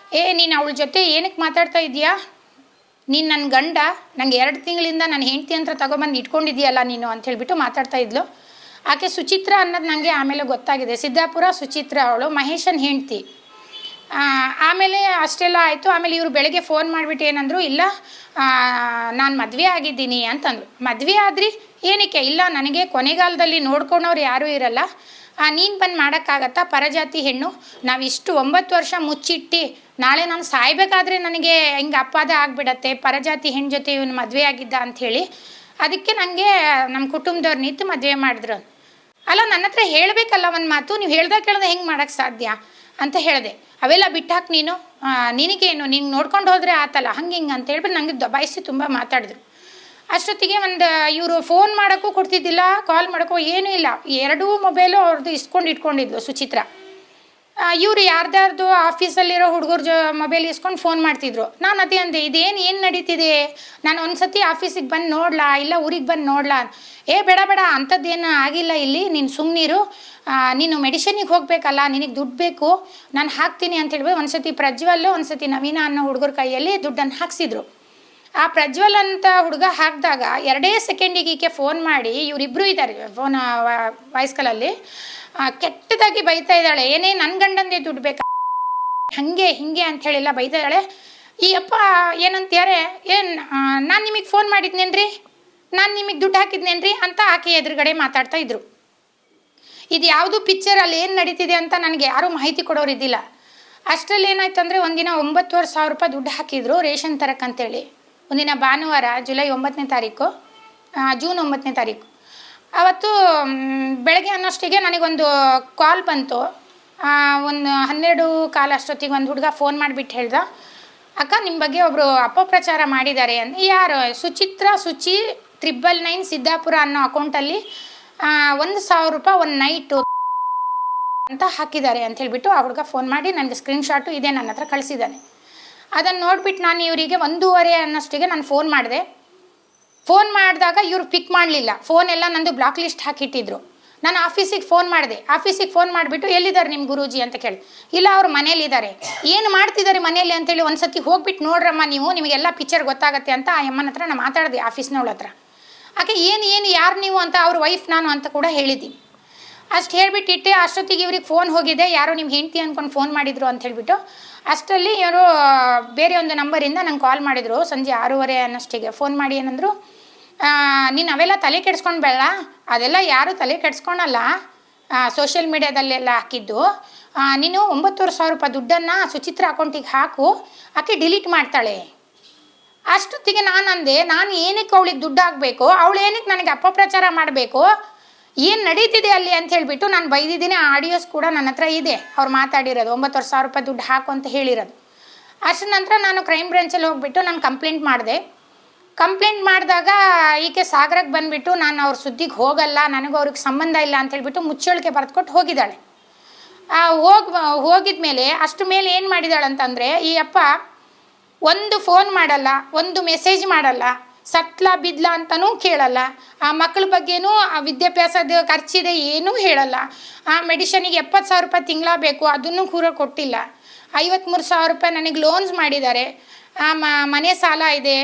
ನೀನು ಅವಳ ಜೊತೆ ಏನಕ್ಕೆ ಮಾತಾಡ್ತಾ ಇದೆಯಾ? ನೀನು ನನ್ನ ಗಂಡ, ನನಗೆ 2 ತಿಂಗಳಿಂದ ನನ್ನ ಹೆಂಡತಿ ಅಂತ ತಗೊಬಂದು ಇಟ್ಕೊಂಡಿದ್ದೀಯಲ್ಲ ನೀನು ಅಂಥೇಳ್ಬಿಟ್ಟು ಮಾತಾಡ್ತಾ ಇದ್ಲು. ಆಕೆ ಸುಚಿತ್ರ ಅನ್ನೋದು ನನಗೆ ಆಮೇಲೆ ಗೊತ್ತಾಗಿದೆ. ಸಿದ್ದಾಪುರ ಸುಚಿತ್ರ, ಅವಳು ಮಹೇಶನ ಹೆಂಡತಿ. ಆಮೇಲೆ ಅಷ್ಟೆಲ್ಲ ಆಯಿತು. ಆಮೇಲೆ ಇವರು ಬೆಳಗ್ಗೆ ಫೋನ್ ಮಾಡಿಬಿಟ್ಟು ಏನಂದರು, ಇಲ್ಲ ನಾನು ಮದುವೆ ಆಗಿದ್ದೀನಿ ಅಂತಂದರು. ಮದುವೆ ಆದ್ರಿ? ಏನಕ್ಕೆ? ಇಲ್ಲ, ನನಗೆ ಕೊನೆಗಾಲದಲ್ಲಿ ನೋಡ್ಕೊಳೋರು ಯಾರೂ ಇರಲ್ಲ, ನೀನು ಬಂದು ಮಾಡೋಕ್ಕಾಗತ್ತಾ? ಪರಜಾತಿ ಹೆಣ್ಣು, ನಾವಿಷ್ಟು 9 ವರ್ಷ ಮುಚ್ಚಿಟ್ಟು ನಾಳೆ ನಾನು ಸಾಯ್ಬೇಕಾದ್ರೆ ನನಗೆ ಹಿಂಗೆ ಅಪಾದ ಆಗಿಬಿಡತ್ತೆ, ಪರಜಾತಿ ಹೆಣ್ಣು ಜೊತೆ ಇವನು ಮದುವೆ ಆಗಿದ್ದ ಅಂಥೇಳಿ. ಅದಕ್ಕೆ ನನಗೆ ನಮ್ಮ ಕುಟುಂಬದವ್ರು ನಿಂತು ಮದುವೆ ಮಾಡಿದ್ರು. ಅಲ್ಲ, ನನ್ನ ಹತ್ರ ಹೇಳಬೇಕಲ್ಲ ಒಂದು ಮಾತು, ನೀವು ಹೇಳ್ದಾಗ ಕೇಳ್ದೆ ಹೆಂಗೆ ಮಾಡೋಕ್ಕೆ ಸಾಧ್ಯ ಅಂತ ಹೇಳಿದೆ. ಅವೆಲ್ಲ ಬಿಟ್ಟಾಕಿ ನೀನು, ನಿನಗೇನು, ನೀನು ನೋಡ್ಕೊಂಡು ಹೋದರೆ ಆತಲ್ಲ, ಹಿಂಗೆ ಅಂತ ಹೇಳ್ಬಿಟ್ಟು ನನಗೆ ದಬಾಯಿಸಿ ತುಂಬ ಮಾತಾಡಿದ್ರು. ಅಷ್ಟೊತ್ತಿಗೆ ಇವರು ಫೋನ್ ಮಾಡೋಕ್ಕೂ ಕೊಡ್ತಿದ್ದಿಲ್ಲ, ಕಾಲ್ ಮಾಡೋಕ್ಕೂ ಏನೂ ಇಲ್ಲ. 2 ಮೊಬೈಲು ಅವ್ರದ್ದು ಇಟ್ಕೊಂಡಿದ್ಲು ಸುಚಿತ್ರ. ಇವರು ಯಾರ್ದಾರ್ದು ಆಫೀಸಲ್ಲಿರೋ ಹುಡುಗರ ಮೊಬೈಲ್ ಇಸ್ಕೊಂಡು ಫೋನ್ ಮಾಡ್ತಿದ್ರು. ನಾನು ಅದೇ ಅಂದೆ, ಏನು ನಡೀತಿದೆ, ನಾನು ಒಂದು ಸತಿ ಆಫೀಸಿಗೆ ಬಂದು ನೋಡ್ಲಾ, ಇಲ್ಲ ಊರಿಗೆ ಬಂದು ನೋಡ್ಲಾ? ಬೇಡ ಅಂಥದ್ದೇನು ಆಗಿಲ್ಲ ಇಲ್ಲಿ, ನೀನು ಸುಮ್ಮನಿರು, ನೀನು ಮೆಡಿಷನಿಗೆ ಹೋಗಬೇಕಲ್ಲ, ನಿನಗೆ ದುಡ್ಡು ಬೇಕು, ನಾನು ಹಾಕ್ತೀನಿ ಅಂತ ಹೇಳ್ಬಿಟ್ಟು ಒಂದು ಸತಿ ಪ್ರಜ್ವಲ್ಲು, ಒಂದು ಸತಿ ನವೀನ ಅನ್ನೋ ಹುಡುಗರ ಕೈಯಲ್ಲಿ ದುಡ್ಡನ್ನು ಹಾಕ್ಸಿದ್ರು. ಆ ಪ್ರಜ್ವಲ್ ಅಂತ ಹುಡುಗ ಹಾಕಿದಾಗ 2 ಸೆಕೆಂಡಿಗೆ ಈಕೆ ಫೋನ್ ಮಾಡಿ, ಇವರಿಬ್ಬರು ಇದ್ದಾರೆ ಫೋನ್ ವಾಯ್ಸ್ ಕಾಲಲ್ಲಿ, ಕೆಟ್ಟದಾಗಿ ಬೈತಾ ಇದ್ದಾಳೆ. ಏನೇ ನನ್ನ ಗಂಡಂದೇ ದುಡ್ಡು ಬೇಕಾ, ಹಾಗೆ ಹಿಂಗೆ ಅಂತ ಹೇಳಿಲ್ಲ ಬೈತಾ ಇದ್ದಾಳೆ. ಈ ಅಪ್ಪ ಏನಂತಾರೆ, ನಾನು ನಿಮಗೆ ಫೋನ್ ಮಾಡಿದ್ನೇನ್ರಿ, ನಾನು ನಿಮಗೆ ದುಡ್ಡು ಹಾಕಿದ್ನೇನ್ರಿ ಅಂತ ಆಕೆ ಎದುರುಗಡೆ ಮಾತಾಡ್ತಾ ಇದ್ರು. ಇದು ಯಾವುದು ಪಿಕ್ಚರಲ್ಲಿ ಏನು ನಡೀತಿದೆ ಅಂತ ನನಗೆ ಯಾರೂ ಮಾಹಿತಿ ಕೊಡೋರು ಇದ್ದಿಲ್ಲ. ಅಷ್ಟರಲ್ಲಿ ಏನಾಯ್ತು ಅಂದರೆ ಒಂದಿನ 9,500 ರೂಪಾಯಿ ದುಡ್ಡು ಹಾಕಿದ್ರು ರೇಷನ್ ತರಕ್ಕಂತೇಳಿ. ಒಂದಿನ ಭಾನುವಾರ ಜೂನ್ 9ನೇ ತಾರೀಕು. ಅವತ್ತು ಬೆಳಗ್ಗೆ ಅನ್ನೋಷ್ಟಿಗೆ ನನಗೊಂದು ಕಾಲ್ ಬಂತು. ಒಂದು 12:15 ಅಷ್ಟೊತ್ತಿಗೆ ಒಂದು ಹುಡುಗ ಫೋನ್ ಮಾಡಿಬಿಟ್ಟು ಹೇಳ್ದ, ಅಕ್ಕ ನಿಮ್ಮ ಬಗ್ಗೆ ಒಬ್ಬರು ಅಪಪ್ರಚಾರ ಮಾಡಿದ್ದಾರೆ ಅಂತ. ಯಾರು? ಸುಚಿ 999 ಸಿದ್ದಾಪುರ ಅನ್ನೋ ಅಕೌಂಟಲ್ಲಿ 1,000 ರೂಪಾಯಿ ಒಂದು ನೈಟು ಅಂತ ಹಾಕಿದ್ದಾರೆ ಅಂತ ಹೇಳ್ಬಿಟ್ಟು ಆ ಹುಡುಗ ಫೋನ್ ಮಾಡಿ ನನಗೆ ಸ್ಕ್ರೀನ್ಶಾಟು ಇದೆ ನನ್ನ ಹತ್ರ ಕಳಿಸಿದ್ದಾನೆ. ಅದನ್ನು ನೋಡಿಬಿಟ್ಟು ನಾನು ಇವರಿಗೆ 1:30 ಅನ್ನೋಷ್ಟಿಗೆ ನಾನು ಫೋನ್ ಮಾಡಿದೆ. ಫೋನ್ ಮಾಡಿದಾಗ ಇವರು ಪಿಕ್ ಮಾಡಲಿಲ್ಲ. ಫೋನ್ ಎಲ್ಲ ನಂದು ಬ್ಲಾಕ್ ಲಿಸ್ಟ್ ಹಾಕಿಟ್ಟಿದ್ರು. ನಾನು ಆಫೀಸಿಗೆ ಫೋನ್ ಮಾಡಿದೆ. ಆಫೀಸಿಗೆ ಫೋನ್ ಮಾಡಿಬಿಟ್ಟು ಎಲ್ಲಿದ್ದಾರೆ ನಿಮ್ಮ ಗುರೂಜಿ ಅಂತ ಕೇಳಿ. ಇಲ್ಲ ಅವ್ರು ಮನೇಲಿದ್ದಾರೆ. ಏನು ಮಾಡ್ತಿದ್ದಾರೆ ಮನೇಲಿ ಅಂತೇಳಿ ಒಂದು ಸತಿ ಹೋಗ್ಬಿಟ್ಟು ನೋಡ್ರಮ್ಮ ನೀವು, ನಿಮಗೆಲ್ಲ ಪಿಕ್ಚರ್ ಗೊತ್ತಾಗತ್ತೆ ಅಂತ ಆ ಅಮ್ಮನ ಹತ್ರ ನಾನು ಮಾತಾಡಿದೆ ಆಫೀಸ್ನವಳ ಹತ್ರ. ಆಕೆ ಏನು ಯಾರು ನೀವು ಅಂತ, ಅವ್ರ ವೈಫ್ ನಾನು ಅಂತ ಕೂಡ ಹೇಳಿದ್ದೀನಿ. ಅಷ್ಟು ಹೇಳಿಬಿಟ್ಟಿಟ್ಟೆ. ಅಷ್ಟೊತ್ತಿಗೆ ಇವ್ರಿಗೆ ಫೋನ್ ಹೋಗಿದೆ, ಯಾರೋ ನಿಮ್ಮ ಹೆಂಡತಿ ಅಂದ್ಕೊಂಡು ಫೋನ್ ಮಾಡಿದ್ರು ಅಂತ ಹೇಳಿಬಿಟ್ಟು. ಅಷ್ಟರಲ್ಲಿ ಇವರು ಬೇರೆ ಒಂದು ನಂಬರಿಂದ ನಂಗೆ ಕಾಲ್ ಮಾಡಿದರು ಸಂಜೆ 6:30 ಅನ್ನೋಷ್ಟಿಗೆ. ಫೋನ್ ಮಾಡಿ ಏನಂದರು, ನೀನು ಅವೆಲ್ಲ ತಲೆ ಕೆಡಿಸ್ಕೊಂಡ್ಬೇಡ, ಅದೆಲ್ಲ ಯಾರು ತಲೆ ಕೆಡಿಸ್ಕೊಳಲ್ಲ, ಸೋಷಿಯಲ್ ಮೀಡ್ಯಾದಲ್ಲೆಲ್ಲ ಹಾಕಿದ್ದು. ನೀನು 9,500 ರೂಪಾಯಿ ದುಡ್ಡನ್ನು ಸುಚಿತ್ರ ಅಕೌಂಟಿಗೆ ಹಾಕು, ಆಕೆ ಡಿಲೀಟ್ ಮಾಡ್ತಾಳೆ. ಅಷ್ಟೊತ್ತಿಗೆ ನಾನು ಅಂದೆ, ನಾನು ಏನಕ್ಕೆ ಅವಳಿಗೆ ದುಡ್ಡು ಹಾಕಬೇಕು, ಅವಳು ಏನಕ್ಕೆ ನನಗೆ ಅಪಪ್ರಚಾರ ಮಾಡಬೇಕು, ಏನು ನಡೀತಿದೆ ಅಲ್ಲಿ ಅಂತ ಹೇಳಿಬಿಟ್ಟು ನಾನು ಬೈದಿದ್ದೀನಿ. ಆಡಿಯೋಸ್ ಕೂಡ ನನ್ನ ಹತ್ರ ಇದೆ, ಅವ್ರು ಮಾತಾಡಿರೋದು 9,500 ರೂಪಾಯಿ ದುಡ್ಡು ಹಾಕು ಅಂತ ಹೇಳಿರೋದು. ಅಷ್ಟರ ನಂತರ ನಾನು ಕ್ರೈಮ್ ಬ್ರಾಂಚಲ್ಲಿ ಹೋಗ್ಬಿಟ್ಟು ನಾನು ಕಂಪ್ಲೇಂಟ್ ಮಾಡಿದೆ. ಕಂಪ್ಲೇಂಟ್ ಮಾಡಿದಾಗ ಈಕೆ ಸಾಗರಕ್ಕೆ ಬಂದುಬಿಟ್ಟು ನಾನು ಅವ್ರ ಸುದ್ದಿಗೆ ಹೋಗಲ್ಲ, ನನಗೂ ಅವ್ರಿಗೆ ಸಂಬಂಧ ಇಲ್ಲ ಅಂತ ಹೇಳ್ಬಿಟ್ಟು ಮುಚ್ಚಳಿಕೆ ಬರೆದುಕೊಟ್ಟು ಹೋಗಿದ್ದಾಳೆ. ಹೋಗಿದ ಮೇಲೆ ಅಷ್ಟು ಮೇಲೆ ಏನು ಮಾಡಿದಾಳೆ ಅಂತಂದರೆ, ಈ ಅಪ್ಪ ಒಂದು ಫೋನ್ ಮಾಡಲ್ಲ, ಒಂದು ಮೆಸೇಜ್ ಮಾಡಲ್ಲ, ಸತ್ಲ ಬಿದ್ಲ ಅಂತಲೂ ಕೇಳಲ್ಲ, ಆ ಮಕ್ಕಳ ಬಗ್ಗೆನೂ ಆ ವಿದ್ಯಾಭ್ಯಾಸದ ಖರ್ಚಿದೆ ಏನೂ ಹೇಳಲ್ಲ, ಆ ಮೆಡಿಷನಿಗೆ 70,000 ರೂಪಾಯಿ ತಿಂಗಳ ಬೇಕು ಅದನ್ನು ಕೂಡ ಕೊಟ್ಟಿಲ್ಲ, 53,000 ರೂಪಾಯಿ ನನಗೆ ಲೋನ್ಸ್ ಮಾಡಿದ್ದಾರೆ, ಮನೆ ಸಾಲ ಇದೆ,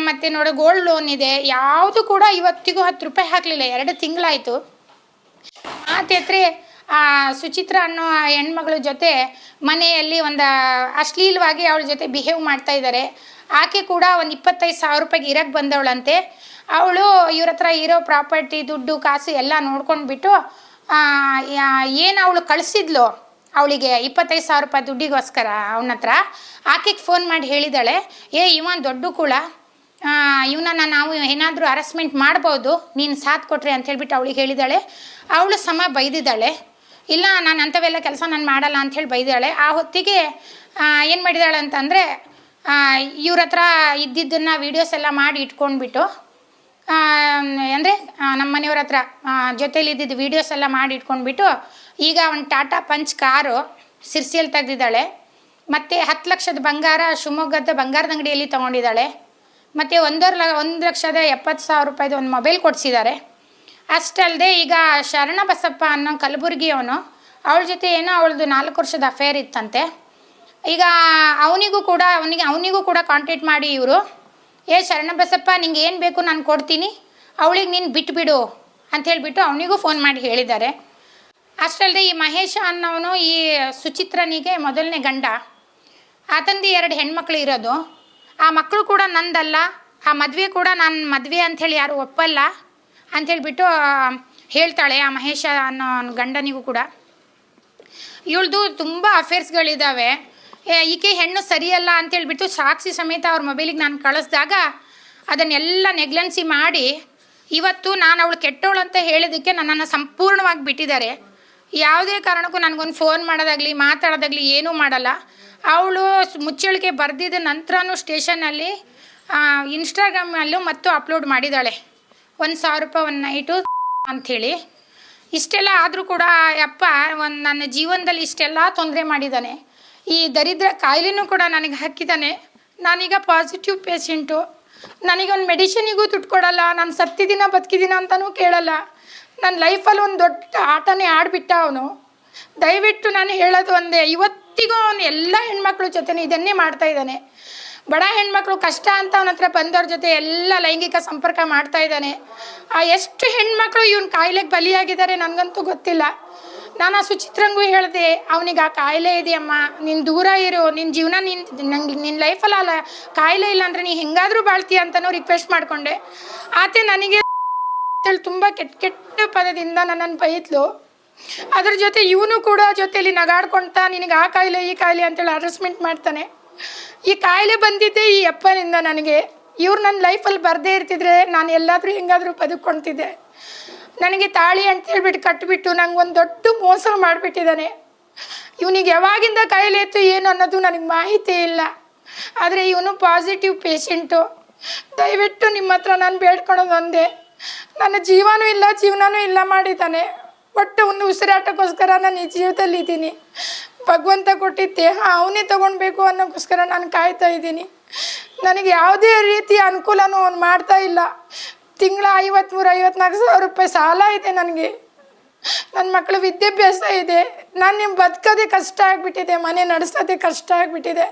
ಮತ್ತು ನೋಡಿ ಗೋಲ್ಡ್ ಲೋನ್ ಇದೆ, ಯಾವುದು ಕೂಡ ಇವತ್ತಿಗೂ 10 ರೂಪಾಯಿ ಹಾಕಲಿಲ್ಲ. 2 ತಿಂಗಳಾಯಿತು. ಮಾತೆತ್ರೆ ಆ ಸುಚಿತ್ರ ಅನ್ನೋ ಹೆಣ್ಮಗಳ ಜೊತೆ ಮನೆಯಲ್ಲಿ ಒಂದು ಅಶ್ಲೀಲವಾಗಿ ಅವಳ ಜೊತೆ ಬಿಹೇವ್ ಮಾಡ್ತಾ ಇದ್ದಾರೆ. ಆಕೆ ಕೂಡ ಒಂದು 25,000 ರೂಪಾಯಿಗೆ ಇರಕ್ಕೆ ಬಂದವಳಂತೆ. ಅವಳು ಇವ್ರ ಹತ್ರ ಇರೋ ಪ್ರಾಪರ್ಟಿ ದುಡ್ಡು ಕಾಸು ಎಲ್ಲ ನೋಡ್ಕೊಂಡ್ಬಿಟ್ಟು ಏನು ಅವಳು ಕಳಿಸಿದ್ಲು ಅವಳಿಗೆ 25,000 ರೂಪಾಯಿ ದುಡ್ಡಿಗೋಸ್ಕರ ಅವನ ಹತ್ರ ಆಕೆಗೆ ಫೋನ್ ಮಾಡಿ ಹೇಳಿದಾಳೆ, ಇವನ್ ದೊಡ್ಡ ಕೂಡ ಇವನನ್ನು ನಾವು ಏನಾದರೂ ಹರಾಸ್ಮೆಂಟ್ ಮಾಡ್ಬೋದು, ನೀನು ಸಾಥ್ ಕೊಟ್ರೆ ಅಂತ ಹೇಳ್ಬಿಟ್ಟು ಅವಳಿಗೆ ಹೇಳಿದಾಳೆ. ಅವಳು ಬೈದಿದ್ದಾಳೆ. ಇಲ್ಲ ನಾನು ಅಂಥವೆಲ್ಲ ಕೆಲಸ ನಾನು ಮಾಡಲ್ಲ ಅಂಥೇಳಿ ಬೈದಾಳೆ. ಆ ಹೊತ್ತಿಗೆ ಏನು ಮಾಡಿದಾಳೆ ಅಂತಂದರೆ, ಇವ್ರ ಹತ್ರ ಇದ್ದಿದ್ದನ್ನು ವೀಡಿಯೋಸ್ ಎಲ್ಲ ಮಾಡಿ ಇಟ್ಕೊಂಡ್ಬಿಟ್ಟು, ಅಂದರೆ ನಮ್ಮ ಮನೆಯವ್ರ ಹತ್ರ ಜೊತೇಲಿ ಇದ್ದಿದ್ದು ವೀಡಿಯೋಸ್ ಎಲ್ಲ ಮಾಡಿ ಇಟ್ಕೊಂಡ್ಬಿಟ್ಟು, ಈಗ ಒಂದು ಟಾಟಾ ಪಂಚ್ ಕಾರು ಸಿರ್ಸಿಯಲ್ಲಿ ತೆಗೆದಿದ್ದಾಳೆ. ಮತ್ತು 10 ಲಕ್ಷದ ಬಂಗಾರ ಶಿವಮೊಗ್ಗದ ಬಂಗಾರದ ಅಂಗಡಿಯಲ್ಲಿ ತೊಗೊಂಡಿದ್ದಾಳೆ. ಮತ್ತು 1,70,000 ರೂಪಾಯಿದು ಒಂದು ಮೊಬೈಲ್ ಕೊಡಿಸಿದ್ದಾರೆ. ಅಷ್ಟಲ್ಲದೆ ಈಗ ಶರಣ ಬಸಪ್ಪ ಅನ್ನೋ ಕಲಬುರ್ಗಿಯವನು, ಅವಳ ಜೊತೆ ಏನೋ ಅವಳದು 4 ವರ್ಷದ ಅಫೇರ್ ಇತ್ತಂತೆ. ಈಗ ಅವನಿಗೂ ಕೂಡ ಕಾಂಟ್ಯಾಕ್ಟ್ ಮಾಡಿ ಇವರು, ಶರಣ ಬಸಪ್ಪ ನಿಂಗೆ ಏನು ಬೇಕು ನಾನು ಕೊಡ್ತೀನಿ, ಅವಳಿಗೆ ನೀನು ಬಿಟ್ಬಿಡು ಅಂತ ಹೇಳಿಬಿಟ್ಟು ಅವನಿಗೂ ಫೋನ್ ಮಾಡಿ ಹೇಳಿದ್ದಾರೆ. ಅಷ್ಟಲ್ಲದೆ ಈ ಮಹೇಶ ಅನ್ನೋನು ಈ ಸುಚಿತ್ರನಿಗೆ ಮೊದಲನೇ ಗಂಡ. ಆತಂದು 2 ಹೆಣ್ಮಕ್ಳು ಇರೋದು. ಆ ಮಕ್ಕಳು ಕೂಡ ನಂದಲ್ಲ, ಆ ಮದುವೆ ಕೂಡ ನಾನು ಮದುವೆ ಅಂಥೇಳಿ ಯಾರು ಒಪ್ಪಲ್ಲ ಅಂಥೇಳ್ಬಿಟ್ಟು ಹೇಳ್ತಾಳೆ ಆ ಮಹೇಶ ಅನ್ನೋ ಗಂಡನಿಗೂ ಕೂಡ. ಇವಳ್ದು ತುಂಬ ಅಫೇರ್ಸ್ಗಳಿದ್ದಾವೆ. ಈಕೆ ಹೆಣ್ಣು ಸರಿಯಲ್ಲ ಅಂತೇಳ್ಬಿಟ್ಟು ಸಾಕ್ಷಿ ಸಮೇತ ಅವ್ರ ಮೊಬೈಲಿಗೆ ನಾನು ಕಳಿಸ್ದಾಗ ಅದನ್ನೆಲ್ಲ ನೆಗ್ಲೆನ್ಸಿ ಮಾಡಿ ಇವತ್ತು ನಾನು ಅವಳು ಕೆಟ್ಟವಳು ಅಂತ ಹೇಳಿದ್ದಕ್ಕೆ ನನ್ನನ್ನು ಸಂಪೂರ್ಣವಾಗಿ ಬಿಟ್ಟಿದ್ದಾರೆ. ಯಾವುದೇ ಕಾರಣಕ್ಕೂ ನನಗೊಂದು ಫೋನ್ ಮಾಡೋದಾಗಲಿ ಮಾತಾಡೋದಾಗಲಿ ಏನೂ ಮಾಡಲ್ಲ. ಅವಳು ಮುಚ್ಚಳಿಕೆ ಬರೆದಿದ್ದ ನಂತರನೂ ಸ್ಟೇಷನಲ್ಲಿ ಇನ್ಸ್ಟಾಗ್ರಾಮಲ್ಲೂ ಮತ್ತು ಅಪ್ಲೋಡ್ ಮಾಡಿದ್ದಾಳೆ 1,000 ರೂಪಾಯಿ ಒಂದು ನೈಟು ಅಂಥೇಳಿ. ಇಷ್ಟೆಲ್ಲ ಆದರೂ ಕೂಡ ಅಪ್ಪ ನನ್ನ ಜೀವನದಲ್ಲಿ ಇಷ್ಟೆಲ್ಲ ತೊಂದರೆ ಮಾಡಿದ್ದಾನೆ. ಈ ದರಿದ್ರ ಕಾಯಿಲೆನೂ ಕೂಡ ನನಗೆ ಹಾಕಿದ್ದಾನೆ. ನಾನೀಗ ಪಾಸಿಟಿವ್ ಪೇಷೆಂಟು. ನನಗೊಂದು ಮೆಡಿಷನಿಗೂ ದುಡ್ಡು ಕೊಡಲ್ಲ, ನಾನು ಸತ್ತಿದ್ದೀನ ಬದುಕಿದ್ದೀನ ಅಂತಲೂ ಕೇಳಲ್ಲ. ನನ್ನ ಲೈಫಲ್ಲಿ ಒಂದು ದೊಡ್ಡ ಆಟನೇ ಆಡಿಬಿಟ್ಟ ಅವನು. ದಯವಿಟ್ಟು ನಾನು ಹೇಳೋದು ಒಂದೇ, ಇವತ್ತಿಗೂ ಅವನು ಎಲ್ಲ ಹೆಣ್ಮಕ್ಳ ಜೊತೆ ಇದನ್ನೇ ಮಾಡ್ತಾ ಇದ್ದಾನೆ. ಬಡ ಹೆಣ್ಮಕ್ಳು ಕಷ್ಟ ಅಂತ ಅವನ ಹತ್ರ ಬಂದವ್ರ ಜೊತೆ ಎಲ್ಲ ಲೈಂಗಿಕ ಸಂಪರ್ಕ ಮಾಡ್ತಾ ಇದ್ದಾನೆ. ಎಷ್ಟು ಹೆಣ್ಮಕ್ಳು ಇವನ್ ಕಾಯಿಲೆಗೆ ಬಲಿಯಾಗಿದ್ದಾರೆ ನನಗಂತೂ ಗೊತ್ತಿಲ್ಲ. ನಾನು ಆ ಸುಚಿತ್ರಂಗೂ ಹೇಳಿದೆ, ಅವನಿಗೆ ಆ ಕಾಯಿಲೆ ಇದೆಯಮ್ಮ, ನೀನು ದೂರ ಇರು, ನಿನ್ನ ಜೀವನ ನಂಗೆ ನಿನ್ನ ಲೈಫಲ್ಲಿ ಅಲ್ಲ ಕಾಯಿಲೆ ಇಲ್ಲ ಅಂದರೆ ನೀ ಹೆಂಗಾದರೂ ಬಾಳ್ತೀಯ ಅಂತಲೂ ರಿಕ್ವೆಸ್ಟ್ ಮಾಡಿಕೊಂಡೆ. ಆತೆ ನನಗೆ ತುಂಬ ಕೆಟ್ಟ ಪದದಿಂದ ನನ್ನನ್ನು ಬೈದ್ಲು. ಅದ್ರ ಜೊತೆ ಇವನು ಕೂಡ ಜೊತೆಯಲ್ಲಿ ನಗಾಡ್ಕೊಳ್ತಾ ನಿನಗೆ ಆ ಕಾಯಿಲೆ ಈ ಕಾಯಿಲೆ ಅಂತೇಳಿ ಹರಾಸ್ಮೆಂಟ್ ಮಾಡ್ತಾನೆ. ಈ ಕಾಯಿಲೆ ಬಂದಿದ್ದೆ ಈ ಅಪ್ಪನಿಂದ ನನಗೆ. ಇವ್ರು ನನ್ನ ಲೈಫಲ್ಲಿ ಬರದೇ ಇರ್ತಿದ್ರೆ ನಾನು ಎಲ್ಲಾದರೂ ಹೆಂಗಾದರೂ ಬದುಕೊಳ್ತಿದ್ದೆ. ನನಗೆ ತಾಳಿ ಅಂತೇಳ್ಬಿಟ್ಟು ಕಟ್ಟಿಬಿಟ್ಟು ನಂಗೆ ಒಂದು ದೊಡ್ಡ ಮೋಸ ಮಾಡಿಬಿಟ್ಟಿದ್ದಾನೆ. ಇವನಿಗೆ ಯಾವಾಗಿಂದ ಕಾಯಿಲೆ ಇತ್ತು ಏನು ಅನ್ನೋದು ನನಗೆ ಮಾಹಿತಿ ಇಲ್ಲ. ಆದರೆ ಇವನು ಪಾಸಿಟಿವ್ ಪೇಷೆಂಟು. ದಯವಿಟ್ಟು ನಿಮ್ಮ ಹತ್ರ ನಾನು ಬೇಡ್ಕೊಳೋದು ಒಂದೇ, ನನ್ನ ಜೀವನೂ ಇಲ್ಲ ಮಾಡಿದ್ದಾನೆ. ಒಟ್ಟು ಒಂದು ಉಸಿರಾಟಕ್ಕೋಸ್ಕರ ನಾನು ಈ ಜೀವದಲ್ಲಿ ಇದ್ದೀನಿ. ಭಗವಂತ ಕೊಟ್ಟಿದ್ದ ದೇಹ ಅವನೇ ತೊಗೊಳ್ಬೇಕು ಅನ್ನೋಕ್ಕೋಸ್ಕರ ನಾನು ಕಾಯ್ತಾ ಇದ್ದೀನಿ. ನನಗೆ ಯಾವುದೇ ರೀತಿಯ ಅನುಕೂಲನೂ ಅವ್ನು ಮಾಡ್ತಾ ಇಲ್ಲ. ತಿಂಗಳ 53-54 ಸಾವಿರ ರೂಪಾಯಿ ಸಾಲ ಇದೆ ನನಗೆ. ನನ್ನ ಮಕ್ಕಳ ವಿದ್ಯಾಭ್ಯಾಸ ಇದೆ. ನಾನು ನಿಮ್ಮ ಬದುಕೋದೇ ಕಷ್ಟ ಆಗಿಬಿಟ್ಟಿದೆ, ಮನೆ ನಡೆಸೋದೇ ಕಷ್ಟ ಆಗಿಬಿಟ್ಟಿದೆ.